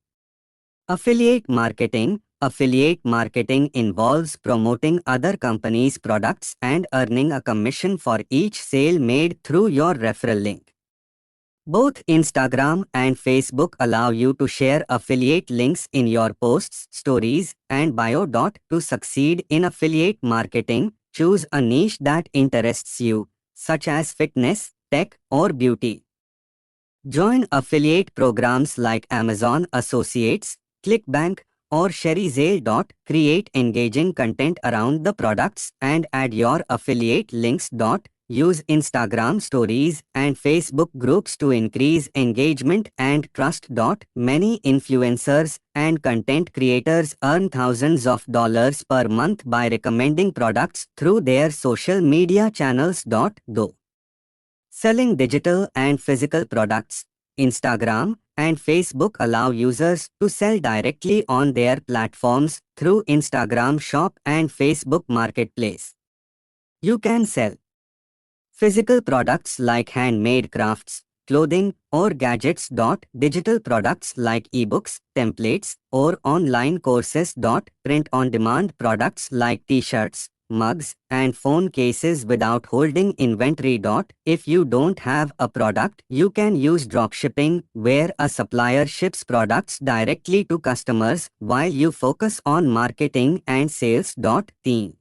Affiliate marketing. Affiliate marketing involves promoting other companies' products and earning a commission for each sale made through your referral link. Both Instagram and Facebook allow you to share affiliate links in your posts, stories, and bio. To succeed in affiliate marketing, choose a niche that interests you, such as fitness, tech, or beauty. Join affiliate programs like Amazon Associates, ClickBank, or ShareZale. Create engaging content around the products and add your affiliate links. Use Instagram stories and Facebook groups to increase engagement and trust. Many influencers and content creators earn thousands of dollars per month by recommending products through their social media channels. Though selling digital and physical products, Instagram and Facebook allow users to sell directly on their platforms through Instagram Shop and Facebook Marketplace. You can sell physical products like handmade crafts, clothing, or gadgets. Digital products like ebooks, templates, or online courses. Print-on-demand products like t-shirts, mugs, and phone cases without holding inventory. If you don't have a product, you can use dropshipping, where a supplier ships products directly to customers while you focus on marketing and sales. Theme: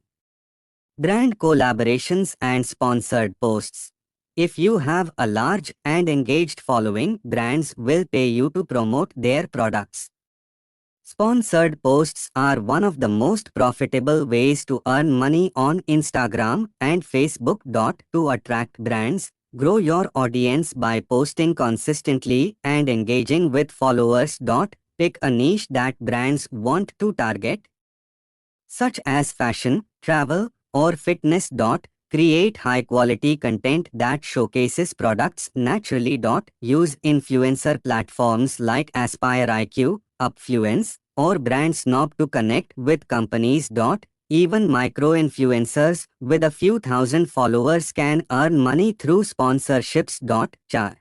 brand collaborations and sponsored posts. If you have a large and engaged following, brands will pay you to promote their products. Sponsored posts are one of the most profitable ways to earn money on Instagram and Facebook. To attract brands, grow your audience by posting consistently and engaging with followers. Pick a niche that brands want to target, such as fashion, travel, or fitness. Create high-quality content that showcases products naturally. Use influencer platforms like AspireIQ, Upfluence, or BrandSnob to connect with companies. Even micro-influencers with a few thousand followers can earn money through sponsorships. 4.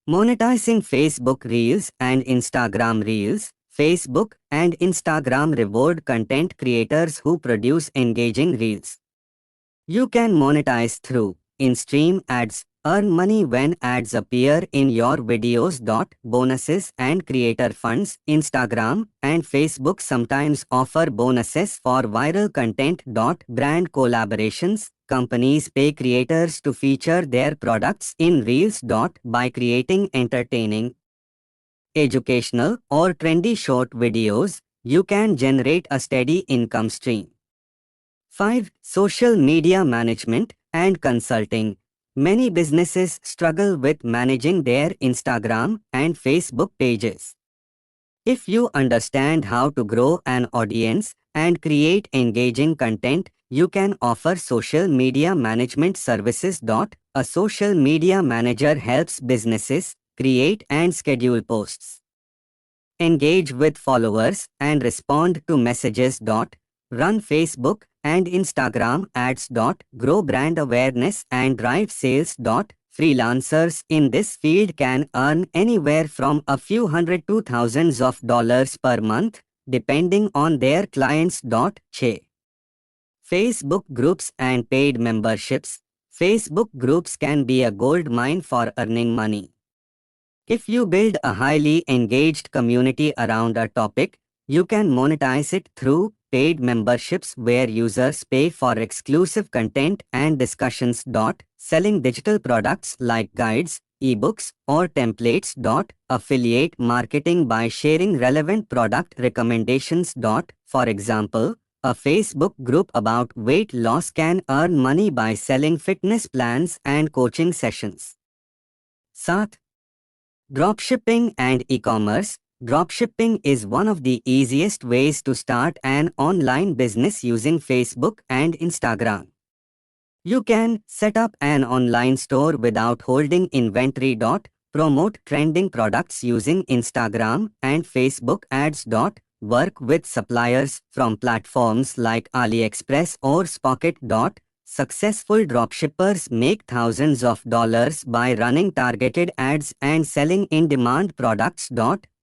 Monetizing Facebook Reels and Instagram Reels. Facebook and Instagram reward content creators who produce engaging reels. You can monetize through in-stream ads, earn money when ads appear in your videos. Bonuses and creator funds. Instagram and Facebook sometimes offer bonuses for viral content. Brand collaborations. Companies pay creators to feature their products in reels. By creating entertaining, educational, or trendy short videos, you can generate a steady income stream. 5. Social media management and consulting. Many businesses struggle with managing their Instagram and Facebook pages. If you understand how to grow an audience and create engaging content, you can offer social media management services. A social media manager helps businesses create and schedule posts, engage with followers, and respond to messages. Run Facebook and Instagram ads. Grow brand awareness and drive sales. Freelancers in this field can earn anywhere from a few hundred to thousands of dollars per month, depending on their clients. Che. Facebook groups and paid memberships. Facebook groups can be a gold mine for earning money. If you build a highly engaged community around a topic, you can monetize it through paid memberships where users pay for exclusive content and discussions. Selling digital products like guides, ebooks, or templates. Affiliate marketing by sharing relevant product recommendations. For example, a Facebook group about weight loss can earn money by selling fitness plans and coaching sessions. 7. Dropshipping and e-commerce. Dropshipping is one of the easiest ways to start an online business using Facebook and Instagram. You can set up an online store without holding inventory. Promote trending products using Instagram and Facebook ads. Work with suppliers from platforms like AliExpress or Spocket. Successful dropshippers make thousands of dollars by running targeted ads and selling in-demand products.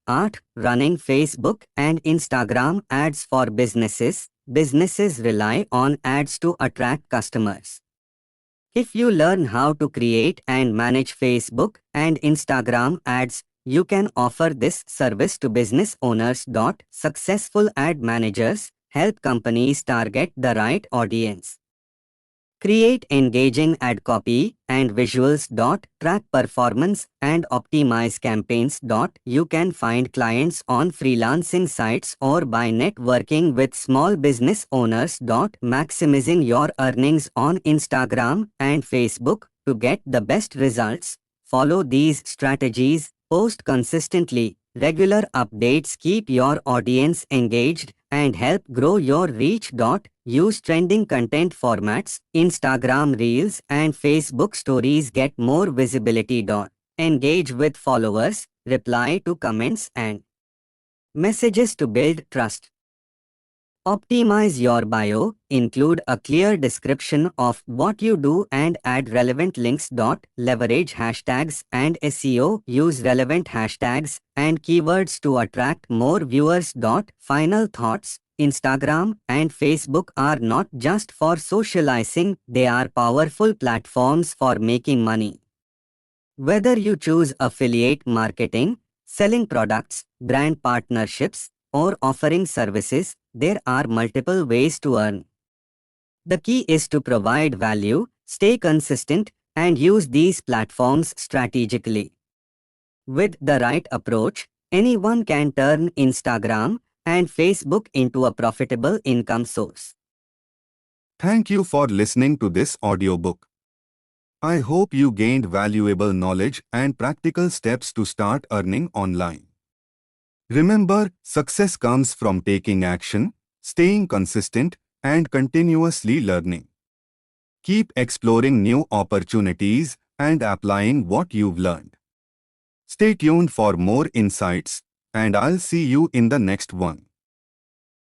8. Running Facebook and Instagram ads for businesses. Businesses rely on ads to attract customers. If you learn how to create and manage Facebook and Instagram ads, you can offer this service to business owners. Successful ad managers help companies target the right audience, create engaging ad copy and visuals. Track performance and optimize campaigns. You can find clients on freelancing sites or by networking with small business owners. Maximizing your earnings on Instagram and Facebook. To get the best results, follow these strategies. Post consistently. Regular updates keep your audience engaged and help grow your reach. Use trending content formats. Instagram Reels and Facebook Stories get more visibility. Engage with followers, reply to comments and messages to build trust. Optimize your bio. Include a clear description of what you do and add relevant links. Leverage hashtags and SEO. Use relevant hashtags and keywords to attract more viewers. Final thoughts. Instagram and Facebook are not just for socializing, they are powerful platforms for making money. Whether you choose affiliate marketing, selling products, brand partnerships, or offering services, there are multiple ways to earn. The key is to provide value, stay consistent, and use these platforms strategically. With the right approach, anyone can turn Instagram and Facebook into a profitable income source. Thank you for listening to this audiobook. I hope you gained valuable knowledge and practical steps to start earning online. Remember, success comes from taking action, staying consistent, and continuously learning. Keep exploring new opportunities and applying what you've learned. Stay tuned for more insights, and I'll see you in the next one.